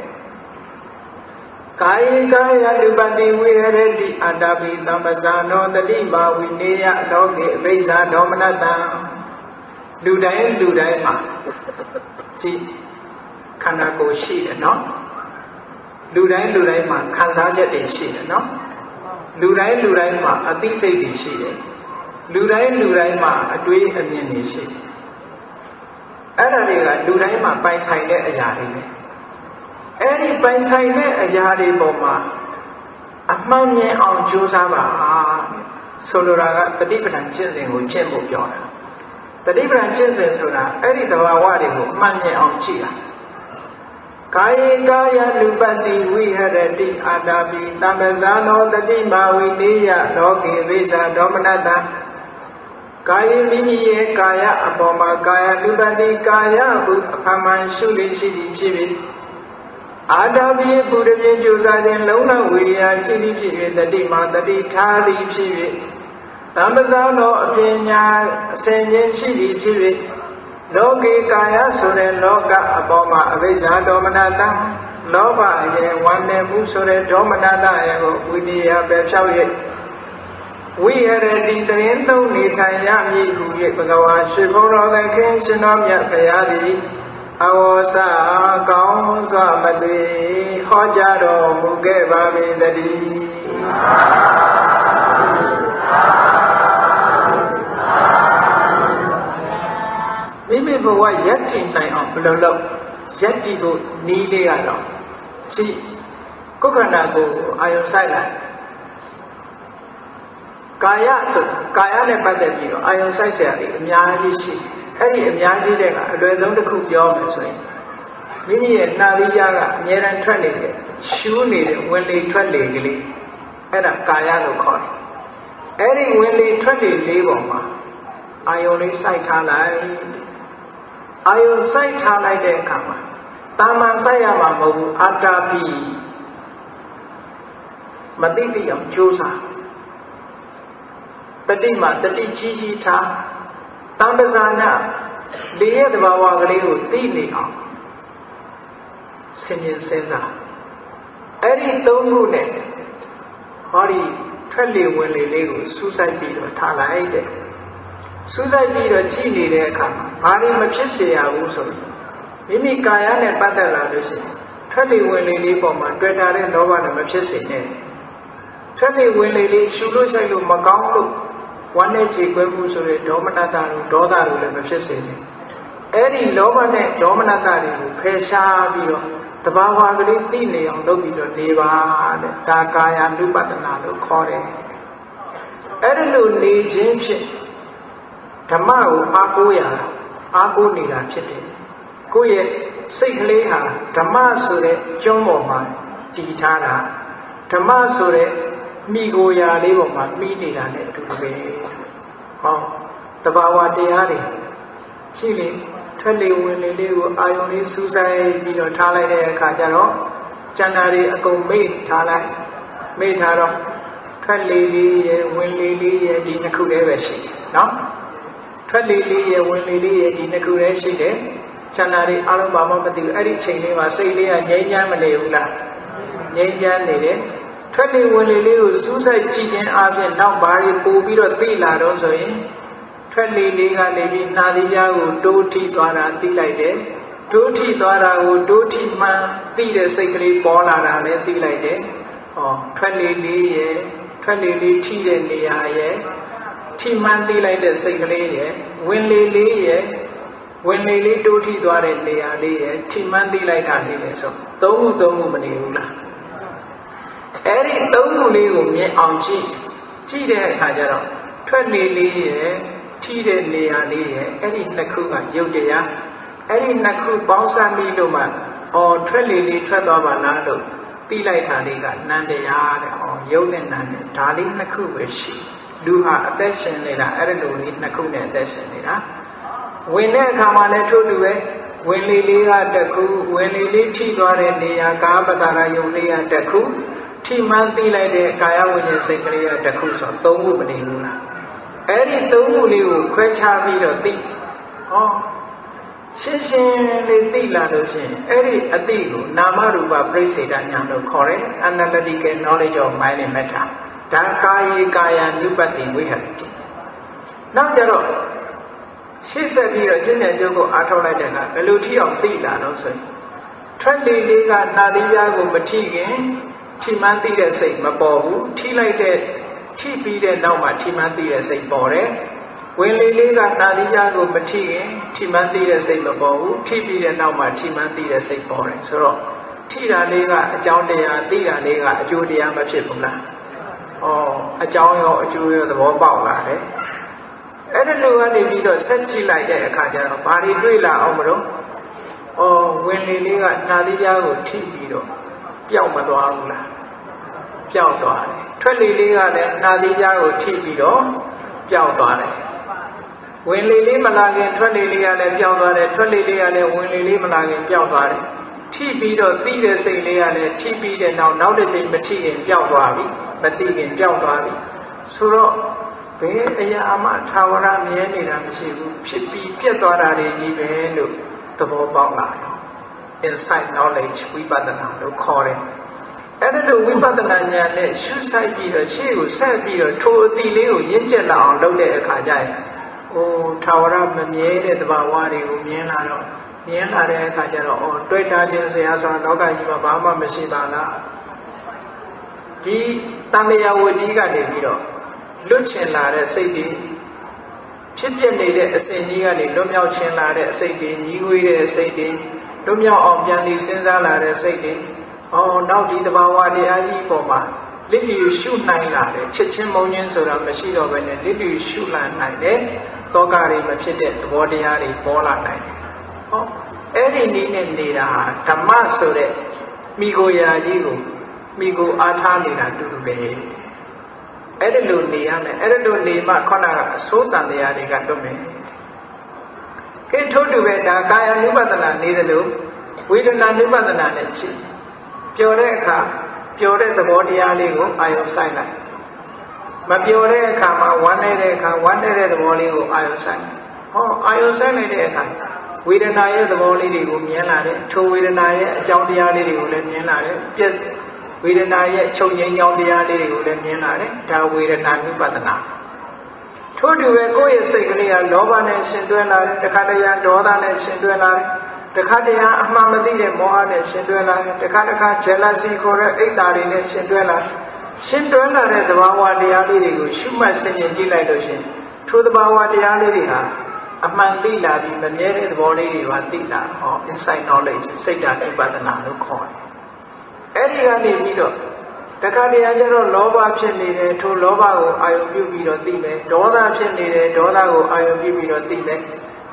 [SPEAKER 1] ကာယေကာယတုပတိဝိရတိအတ္တပိသမ္ပဇာနောတတိမာဝိနေယလောကေအဘိဇာဒေါမနတံလူတိုင်းမှာကြည့်ခန္ဓာကိုယ်ရှိတယ်နော်လူတိုင်းမှာခံစားချက်တွေရှိတယ်နော်လူတိုင်းမှာအသိစိတ်တွေရှိတယ်လူတိုင်းမှာအတွေးအမြင်တွေရှိတယ်အဲ့ဒါတွေကလူတိုင်းမှာပိုင်ဆိုင်တဲ့အရာတွေပဲအဲ့ဒီပိုင်ဆိုင်တဲ့အရာတွေပေါ်မှာအမှန်မြင်အောင်ကြိုးစားပါဆိုလိုတာကတတိပဋ္ဌာန်ကျင့်စဉ်ကိုကျင့်ဖို့ပြောတာတတိပဋ္ဌာန်ကျင့်စဉ်ဆိုတာအဲ့ဒီသဘာဝတွေကိုအမှန်မြင်အောင်ကြည့်တာကာယေကာယလူပတိဝိဟရတိအာတာပိသမ္ပဇာနောတတိမာဝိနေယလောကေဝိဇာဒေါမနတံကာယမိမိရဲ့ကာယအပေါ်မှာကာယလူပတိကာယဟုအဖမှန်ရှုရရှိသည်ဖြစ်ပြီးအာတာပိပုရပြေကြိုးစားခြင်းလုံးဝဝိရိယရှိသည်ဖြစ်၍တတိမာတတိထားသည်ဖြစ်၍သမ္ပဇာနောအပညာအစဉ်ချင်းရှိသည်ဖြစ်၍လောကေကာယဆိုတဲ့လောကအပေါ်မှာအဝိဇ္ဇာဒေါမနတံလောဘရဲ့ဝမ်းနေမှုဆိုတဲ့ဒေါမနတရဲ့ကိုဝိနည်းပဲဖြောက်၍ဝိဟရတိတရင်သုံးနေထိုင်ရမည်ဟု၍ဘဂဝါရွှေဘုံတော်သခင်ရှင်တော်မြတ်ဘုရားသည်အဝေါစကောင်းစွာမသွေဟောကြားတော်မူခဲ့ပါပေတည်းမိမိဘဝယက်တည်နိုင်အောင်ဘယ်လိုလုပ်ယက်တည်ဖို့နည်းလေးကတော့ကြည့်ကိုယ်ခန္ဓာကိုအာယုံဆိုင်လိုက်ကာယဆိုတာကာယနဲ့ပတ်သက်ပြီးတော့အာယုံဆိုင်เสียတယ်အများကြီးရှိအဲ့ဒီအများကြီးတဲ့ကအလွယ်ဆုံးတစ်ခုပြောမယ်ဆိုရင်မိမိရဲ့နှာသီးပြားကအမြဲတမ်းထွက်နေတယ်ရှူးနေတဲ့ဝင်လေထွက်လေကလေးအဲ့ဒါကာယလို့ခေါ်တယ်အဲ့ဒီဝင်လေထွက်လေလေးပေါ်မှာအာယုံလေးစိုက်ထားလိုက် အာယုံစိုက်ထားလိုက်တဲ့အခါမှာတာမန်စိုက်ရမှာမဟုတ်ဘူးအာတာပိမသိသိအောင်ကြိုးစားတတိမှာတတိကြီးကြီးထားတံပဇာနာလေရဲ့တဘာဝကလေးကိုသိနေအောင်ဆင်ခြင်စဉ်းစားအဲ့ဒီသုံးခုနဲ့ဟောဒီထွက်လေဝင်လေလေးကိုစူးစိုက်ပြီးတော့ထားလိုက်တဲ့စူးစိုက်ပြီးတော့ကြည့်နေတဲ့အခါမှာဘာလို့မဖြစ်စေရဘူးဆိုရင်မိမိကာယနဲ့ပတ်သက်လာလို့ရှိရင်ထွက်လေဝင်လေလေးပေါ်မှာတွေ့တာတဲ့လောဘနဲ့မဖြစ်စေနဲ့ထွက်လေဝင်လေလေးရှုလို့ဆိုင်လို့မကောင်းလို့ဝမ်းနဲ့ခြေကွဲမှုဆိုတဲ့ဒေါမနတတို့ဒေါသတို့လည်းမဖြစ်စေနဲ့အဲ့ဒီလောဘနဲ့ဒေါမနတတွေကိုဖယ်ရှားပြီးတော့တဘာဝကလေးသိနေအောင်လုပ်ပြီးတော့နေပါတဲ့ဒါကာယ ानु ပတနာလို့ခေါ်တယ်အဲ့ဒီလိုနေခြင်းဖြင့်ဓမ္မကိုအားကိုးရတာအားကိုးနေတာဖြစ်တယ်ကိုယ့်ရဲ့စိတ်ကလေးဟာဓမ္မဆိုတဲ့ကျွန်းပေါ်မှာတည်ထားတာဓမ္မဆိုတဲ့မိကိုရာလေးပေါ်မှာပြီးနေတာနဲ့အတူတူပဲဟောတဘာဝတရားတွေရှိလေထွက်လေဝင်လေလေးကိုအာယုံလေးစူးစိုက်ပြီးတော့ထားလိုက်တဲ့အခါကျတော့ကျန်တာတွေအကုန်မေ့ထားလိုက်မေ့ထားတော့ထွက်လေလေးရဲ့ဝင်လေလေးရဲ့ဒီနှစ်ခုတည်းပဲရှိတယ်နော်ထွက်လေလေးရဲ့ဝင်လေလေးရဲ့ဒီနှစ်ခုတည်းရှိတယ်ကျန်တာတွေအလုံးပါမမသိဘူးအဲ့ဒီအချိန်လေးမှာစိတ်လေးကငြိမ်းချမ်းမနေဘူးလားငြိမ်းချမ်းနေတယ်ထွက်လေဝင်လေလေးကိုစူးစိုက်ကြည့်ခြင်းအပြင်နောက်ဘာတွေပို့ပြီးတော့သိလာတော့ဆိုရင်ထွက်လေလေးကနေပြီးနာရီကြားကိုတိုးထိသွားတာသိလိုက်တယ်တိုးထိသွားတာကိုတိုးထိမှန်သိတဲ့စိတ်ကလေးပေါ်လာတာလည်းသိလိုက်တယ်ဟောထွက်လေလေးရဲ့ထွက်လေလေးထိတဲ့နေရာရဲ့ထိမှန်သိလိုက်တဲ့စိတ်ကလေးရဲ့ဝင်လေလေးရဲ့ဝင်လေလေးတိုးထိသွားတဲ့နေရာလေးရဲ့ထိမှန်သိလိုက်တာလေးလည်းဆိုသုံးခုမနေဘူးလားအဲ့ဒီသုံးခုလေးကိုမြင်အောင်ကြည့်တဲ့အခါကျတော့ထွက်လေလေးရဲ့ထိတဲ့နေရာလေးရဲ့အဲ့ဒီနှစ်ခုကရုပ်တရားအဲ့ဒီနှစ်ခုပေါင်းစပ်ပြီးလို့မှထွက်လေလေးထွက်သွားပါလားလို့ပြီးလိုက်တာလေးကနန္တရားတဲ့ရုပ်နဲ့နာနဲ့ဒါလေးနှစ်ခုပဲရှိလူဟာအသက်ရှင်နေတာအဲ့ဒီလိုလေးနှစ်ခုနဲ့အသက်ရှင်နေတာဝင်တဲ့အခါမှာလည်းထို့တူပဲဝင်လေလေးကတစ်ခုဝင်လေလေးထိသွားတဲ့နေရာကာပတရာယုံလေးကတစ်ခုထိမှန်းသိလိုက်တဲ့ကာယဝိညာဉ်စိတ်ကလေးကတစ်ခုဆိုသုံးခုမနေဘူးလားအဲ့ဒီသုံးခုလေးကိုခွဲခြားပြီးတော့သိရှင်းရှင်းလေးသိလာလို့ရှိရင်အဲ့ဒီအသိကိုနာမရူပပြိစေတဉာဏ်လို့ခေါ်တယ် analytical knowledge of mind and matter ဒါကာယေကာယ ानु ပတ္တိဝိဟရတိနောက်ကြတော့ရှေ့ဆက်ပြီးတော့ကျင့်ကြံကြုတ်ကိုအားထုတ်လိုက်တဲ့အခါဘယ်လိုထိအောင်သိလာတော့ဆိုရင်ထွက်လေလေးကနာသီးရားကိုမထိခင်ထိမှန်းသိတဲ့စိတ်မပေါ်ဘူးထိလိုက်တဲ့ထိပြီးတဲ့နောက်မှာထိမှန်းသိတဲ့စိတ်ပေါ်တယ်ဝင်လေလေးကနာသီးရားကိုမထိခင်ထိမှန်းသိတဲ့စိတ်မပေါ်ဘူးထိပြီးတဲ့နောက်မှာထိမှန်းသိတဲ့စိတ်ပေါ်တယ်ဆိုတော့ထိတာလေးကအကြောင်းတရားသိတာလေးကအကျိုးတရားမဖြစ်ဘူးလားအကြောင်းရောအကျိုးရောသဘောပေါက်လာတယ်အဲ့ဒါလိုကနေပြီးတော့ဆက်ကြည့်လိုက်တဲ့အခါကျတော့ဘာတွေတွေ့လာအောင်မလို့ဝင်လေလေးကနာသီးရားကိုထိပြီးတော့ပျောက်မသွားဘူးလားပျောက်သွားတယ်ထွက်လေလေးကလည်းနာသီးကြားကိုထိပြီးတော့ပျောက်သွားတယ်ဝင်လေလေးမလာခင်ထွက်လေလေးကလည်းပျောက်သွားတယ်ထွက်လေလေးကလည်းဝင်လေလေးမလာခင်ပျောက်သွားတယ်ထိပြီးတော့သိတဲ့စိတ်လေးကလည်းထိပြီးတဲ့နောက်တစ်ချိန်မထိခင်ပျောက်သွားပြီမသိခင်ပျောက်သွားပြီဆိုတော့ဘယ်အရာမှထာဝရမြဲနေတာမရှိဘူးဖြစ်ပြီးပြတ်သွားတာတွေကြီးပဲလို့သဘောပေါက်လာတော့ insight knowledge ဝိပဿနာလို့ခေါ်တယ်အဲ့ဒါလိုဝိပဿနာဉာဏ်နဲ့ရှုဆိုင်ပြီးတော့ရှေ့ကိုဆက်ပြီးတော့ထိုအတိလေးကိုရင့်ကျက်လာအောင်လုပ်တဲ့အခါကျရင်ထာဝရမမြဲတဲ့သဘာဝတွေကိုမြင်လာတော့မြင်လာတဲ့အခါကျတော့တွေ့တာခြင်းဆရာဆိုတာလောကကြီးမှာဘာမှမရှိပါလားဒီတန်လျာဝကြီးကနေပြီးတော့လွတ်ချင်လာတဲ့စိတ်တွေဖြစ်ပြနေတဲ့အစဉ်ကြီးကနေလွတ်မြောက်ချင်လာတဲ့စိတ်တွေညီးဝေးတဲ့စိတ်တွေလွတ်မြောက်အောင်ပြန်ပြီးစဉ်းစားလာတဲ့စိတ်တွေနောက်ဒီတဘာဝတရားကြီးပေါ်မှာလစ်လျူရှုနိုင်လာတယ်ချစ်ချင်းမုန်းချင်းဆိုတာမရှိတော့ဘဲနဲ့လစ်လျူရှုလာနိုင်တယ်တောကတွေမဖြစ်တဲ့သဘောတရားတွေပေါ်လာနိုင်တယ်အဲ့ဒီနည်းနဲ့နေတာဓမ္မဆိုတဲ့မိကိုရာကြီးကိုမိကိုအားထားနေတာတူတူပဲအဲ့ဒီလိုနေရမယ်အဲ့ဒီလိုနေမှခေါဏကအစိုးတန်တရားတွေကတွတ်မယ် ကိထို့တူပဲဒါကာယ ानु ပဒနာနေတယ်လို့ဝေဒနာ ानु ပဒနာနဲ့ရှိပျော်တဲ့အခါပျော်တဲ့သဘောတရားလေးကိုအာယုံဆိုင်လိုက်မပျော်တဲ့အခါမှာဝမ်းနေတဲ့အခါဝမ်းနေတဲ့သဘောလေးကိုအာယုံဆိုင်ဟောအာယုံဆိုင်နေတဲ့အခါဝေဒနာရဲ့သဘောလေးတွေကိုမြင်လာတယ်ထိုဝေဒနာရဲ့အကြောင်းတရားလေးတွေကိုလည်းမြင်လာတယ်ပြည့်ဝေဒနာရဲ့ချုပ်ငြိမ်းကြောင်းတရားလေးတွေကိုလည်းမြင်လာတယ်ဒါဝေဒနာ ानु ပဒနာထို့တူပဲကိုယ့်ရဲ့စိတ်ကလေးကလောဘနဲ့ရှင်သွင်းလာတယ်တခါတရံဒေါသနဲ့ရှင်သွင်းလာတယ်တခါတရံအမှန်မသိတဲ့မောဟနဲ့ရှင်သွင်းလာတယ်တခါတခါ jealousy ခေါ်တဲ့အိတ်တာတွေနဲ့ရှင်သွင်းလာရှင်သွင်းလာတဲ့သဘာဝတရားလေးတွေကိုရှုမှတ်ဆင်ခြင်ကြည့်လိုက်လို့ရှင်ထိုသဘာဝတရားလေးတွေဟာအမှန်သိလာပြီးမမြဲတဲ့သဘောလေးတွေကသိလာဟော insight knowledge စိတ်ဓာတ် ပဒနာလို့ခေါ်တယ်အဲ့ဒီကနေပြီးတော့တခါတရံကျတော့လောဘဖြစ်နေတယ်ထိုလောဘကိုအာယုံပြုပြီးတော့သိမယ်ဒေါသဖြစ်နေတယ်ဒေါသကိုအာယုံပြုပြီးတော့သိမယ်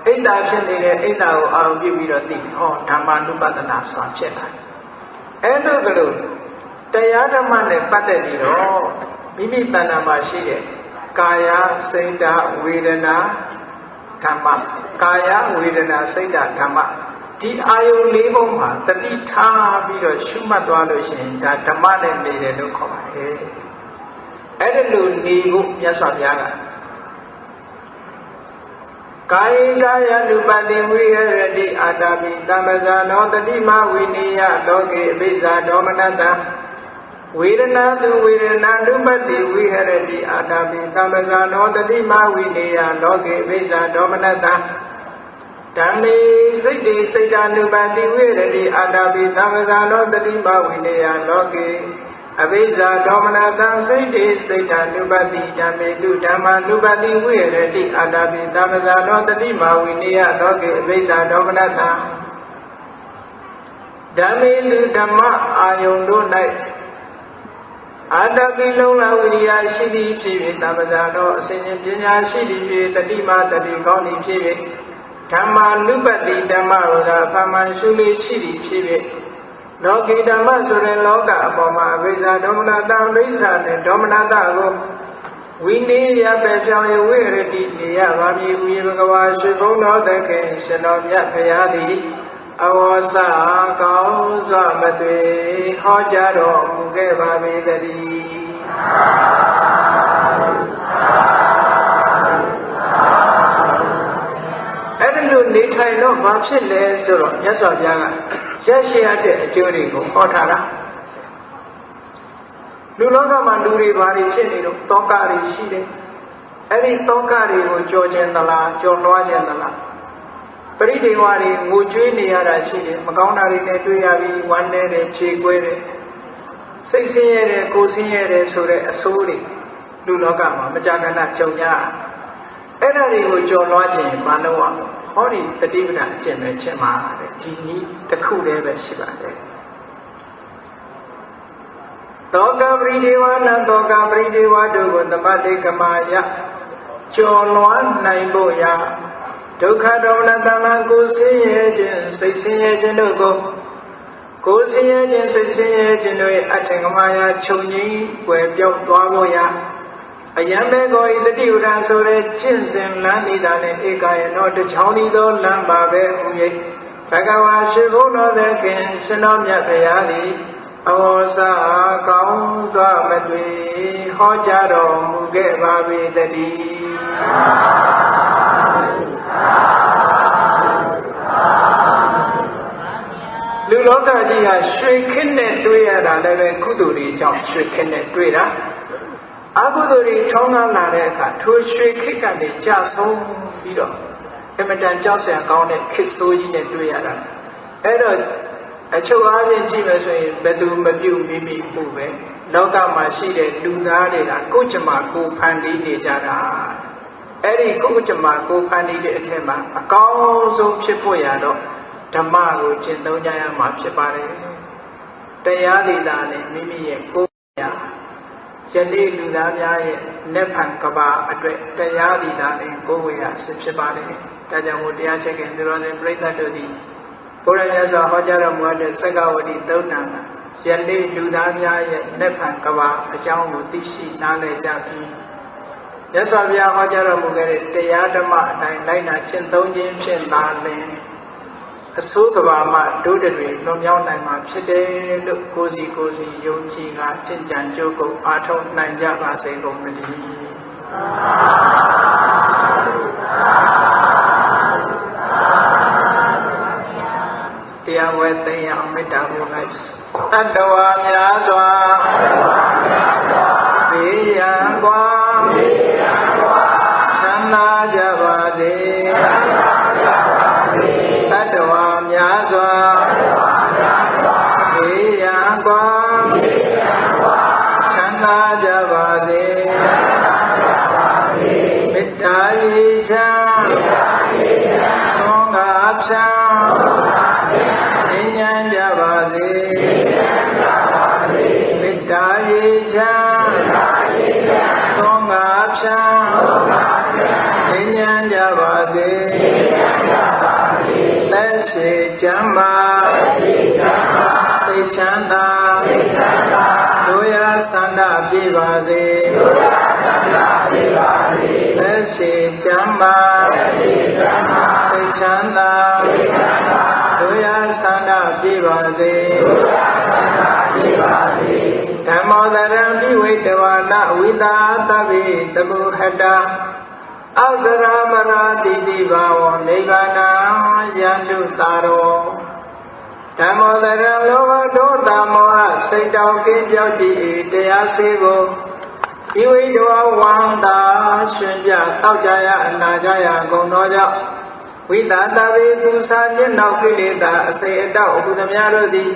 [SPEAKER 1] အိတ်တာဖြစ်နေတယ်အိတ်တာကိုအာယုံပြုပြီးတော့သိဟောဓမ္မ ानु ပဒနာဆိုတာဖြစ်လာအဲ့လိုကလို့တရားဓမ္မနဲ့ပတ်သက်ပြီးတော့မိမိတဏ္ဍာမှာရှိတဲ့ကာယစိတ်ဓာတ်ဝေဒနာဓမ္မကာယဝေဒနာစိတ်ဓာတ်ဓမ္မဒီအာယုံလေးပုံမှာတတိထားပြီးတော့ရှုမှတ်သွားလို့ရှိရင်ဒါဓမ္မနဲ့နေတယ်လို့ခေါ်ပါတယ်အဲ့ဒါလိုနေဖို့မြတ်စွာဘုရားကကာယကာယ ानु ပတိဝိဟရတိအာတာပိသမ္မဇာနောတတိမဝိနိယလောကေအဘိဇာဒေါမနတံဝေဒနာတုဝေဒနာ ानु ပတိဝိဟရတိအာတာပိသမ္မဇာနောတတိမဝိနိယလောကေအဘိဇာဒေါမနတံဓမ္မေစိတ်တိစိတ်ဓာ ानु ပတိဝိရတိအာတာပိသမ္မဇာနောတတိမဝိနိယလောကေအဘိဇာဒေါမနတံစိတ်တိစိတ်ဓာ ानु ပတိဓမ္မေတုဓမ္မာ ानु ပတိဝိရတိအာတာပိသမ္မဇာနောတတိမဝိနိယလောကေအဘိဇာဒေါမနတံဓမ္မေတုဓမ္မအာယုန်တို့၌အာတာပိလုံးလာဝိရိယရှိသည်ဖြစ်၍သမ္မဇာနောအစဉ်ပညာရှိသည်ဖြစ်တတိမတတိကောင်းသည်ဖြစ်၍ဓမ္မာ ानु ပတိဓမ္မဝရပမန်ရှုလေးရှိသည်ဖြစ်၍လောကီဓမ္မဆိုရင်လောကအပေါ်မှာအဘိဇာဒေါမနတံအဘိဇာနဲ့ဒေါမနတကိုဝိနည်းရပဲပြောင်းရဝိရတိနေရပါမည်ဟူ၍ဘဂဝါရှိဘုံတော်သခင်ရှင်တော်မြတ်ဖရာသည်အဝါစာကောင်းစွာမသွေဟောကြားတော်မူခဲ့ပါပေတည်းအဲ့ဒီလိုနေထိုင်တော့ဘာဖြစ်လဲဆိုတော့မြတ်စွာဘုရားကရရှိရတဲ့အကျိုးတွေကိုဟောထားတာလူလောကမှာလူတွေဘာတွေဖြစ်နေတော့တောကတွေရှိတယ်အဲ့ဒီတောကတွေကိုကြော်ခြင်းသလားကြော်လွှားခြင်းသလားပရိဒေဝတွေငိုကြွေးနေရတာရှိတယ်မကောင်းတာတွေနဲ့တွေ့ရပြီးဝမ်းနည်းတယ်ဖြေကွဲတယ်စိတ်ဆင်းရဲတယ်ကိုယ်ဆင်းရဲတယ်ဆိုတဲ့အဆိုးတွေလူလောကမှာမကြာခဏကြုံရအဲ့ဒါတွေကိုကြော်လွှားခြင်းဘာလို့อ่ะဟောဒီတတိပဒအကျင့်ပဲရှင်းပါတဲ့ဒီနည်းတစ်ခုတည်းပဲရှိပါတယ်တောကပရိဒေဝနာတောကပရိဒေဝတို့ကိုသမတိကမာယကျော်လွှားနိုင်ဖို့ရာဒုက္ခဒေါမနတမကိုဆင်းရဲခြင်းစိတ်ဆင်းရဲခြင်းတို့ကိုဆင်းရဲခြင်းစိတ်ဆင်းရဲခြင်းတို့ရဲ့အထင်ကမာယချုပ်ငြိမ်းွယ်ပြောက်သွားဖို့ရာအယံဘေကိုဤတတိဥဒံဆိုတဲ့ကျင့်စဉ်လမ်းနေတာနဲ့ဧကယေနောတချောင်းဤသောလမ်းပါပဲဟူ၍ဘဂဝါရှိဘုန်းတော်သခင်ရှင်တော်မြတ်ဖရာသည်အဝေါစာကောင်းစွာမတွေ့ဟောကြားတော်မူခဲ့ပါပေတည်းလူလောကကြီးဟာရွှေခင်းနဲ့တွေ့ရတာလည်းပဲကုသိုလ်တွေကြောင့်ရွှေခင်းနဲ့တွေ့တာအကုသိုလ်တွေထောင်းကားလာတဲ့အခါထိုရွှေခေတ်ကနေကြဆုံးပြီးတော့အမတန်ကြောက်စရာကောင်းတဲ့ခေတ်ဆိုးကြီးနဲ့တွေ့ရတာအဲ့တော့အချုပ်အားဖြင့်ကြည့်မယ်ဆိုရင်ဘယ်သူမပြုတ်မိမိမှုပဲလောကမှာရှိတဲ့လူသားတွေကကိုယ်ကြမှာကိုဖန်တီးနေကြတာအဲ့ဒီကိုယ်ကြမှာကိုဖန်တီးတဲ့အထက်မှာအကောင်းဆုံးဖြစ်ဖို့ရတော့ဓမ္မကိုကျင့်သုံးကြရမှာဖြစ်ပါတယ်တရားဒေသနဲ့မိမိရဲ့ကိုယ်ရာယနေ့လူသားများရဲ့လက်ဖန်ကဘာအတွက်တရားဒေသနဲ့ကိုယ်ဝေရစစ်ဖြစ်ပါတယ်ဒါကြောင့်မို့တရားချက်ကင်သူတော်စင်ပြိဿတ်တို့သည်ဘုရားမြတ်စွာဟောကြားတော်မူတဲ့သက္ကဝတိသုတ်တံယနေ့လူသားများရဲ့လက်ဖန်ကဘာအကြောင်းကိုသိရှိနားလည်ကြပြီး မြတ်စွာဘုရားဟောကြားတော်မူခဲ့တဲ့တရားဓမ္မအတိုင်းလိုက်နာကျင့်သုံးခြင်းဖြင့်သာလျှင်အဆိုးကဘာမှဒုဒတွေလွန်မြောက်နိုင်မှာဖြစ်တယ်လို့ကိုယ်စီယုံကြည်ကကျင့်ကြံကြိုးကုပ်အားထုတ်နိုင်ကြပါစေကုန်သတည်းတရားဝဲသိရအောင်မေတ္တာပို့လိုက်တတ္တဝါများစွာဘေးရန်ကွာချမ်းသာကြပါစေတတ္တဝါများစွာဘေးရန်ကွာချမ်းသာကြပါစေမေတ္တာရေချမ်းသောငါဖြံငြိမ်းချမ်းကြပါစေမေတ္တာရေချမ်းသောငါဖြံငြိမ်းချမ်းကြပါစေသက်ရှိကျမ်းမာစိတ်ချမ်းသာတို့ရဆန္ဒပြပါစေသက်ရှိကျမ်းမာစိတ်ချမ်းသာတို့ရဆန္ဒပြပါစေဓမ္မောတရံပိဝိတဝါနဝိတာသဗ္ဗေတပုဟတအောက်စရမရာတိတိဘာဝနိဗ္ဗာနံယန္တုတာရောဓမ္မောတရံလောဘဒေါသမောဟစိတ်တောင်ကင်းပြောက်ကြည်တရားစေကိုပိဝိတဝါဝန္တာရှင်ပြတောက်ကြရအနာကြရကုန်သောကြောင့်ဝိတာတဝေသူစာခြင်းနောက်ကိလေသာအစိအတောက်ဥပဒမြတို့သည်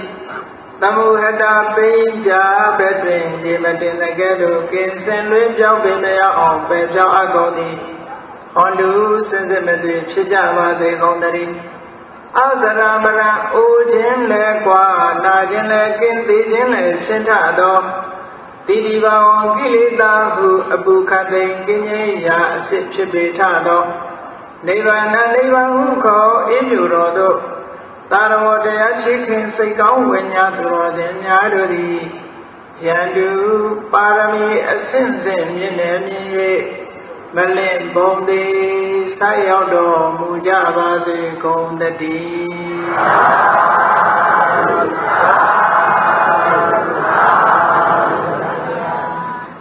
[SPEAKER 1] သမုဟတပိဉ္ဇာဘက်တွင်ရေမတင်တဲ့ကဲ့သို့ကင်းစင်လွင်ပြောင်းပင်မရအောင်ပယ်ပြောင်းအပ်ကုန်သည်ဟောလူစင်စစ်မသွေဖြစ်ကြပါစေကုန်သတည်းအောစရမရံအိုခြင်းလဲကွာနာခြင်းလဲကင်းသိခြင်းလဲရှင်းထသောတိတိဘာဝကိလေသာဟုအပုခတ်သိကင်းငြိမ်းရာအစစ်ဖြစ်ပေထသောနိဗ္ဗာန်ဟုခေါ်အင်းမြူတော်သို့သာရဝတရားချီးခင်စိတ်ကောင်းဝိညာဉ်သူတော်စင်များတို့သည်ယန္တုပါရမီအဆင့်ဆင့်မြင့်နေမြင်၍မလင့်ဘုံသည်ဆက်ရောက်တော်မူကြပါစေကုန်သတည်း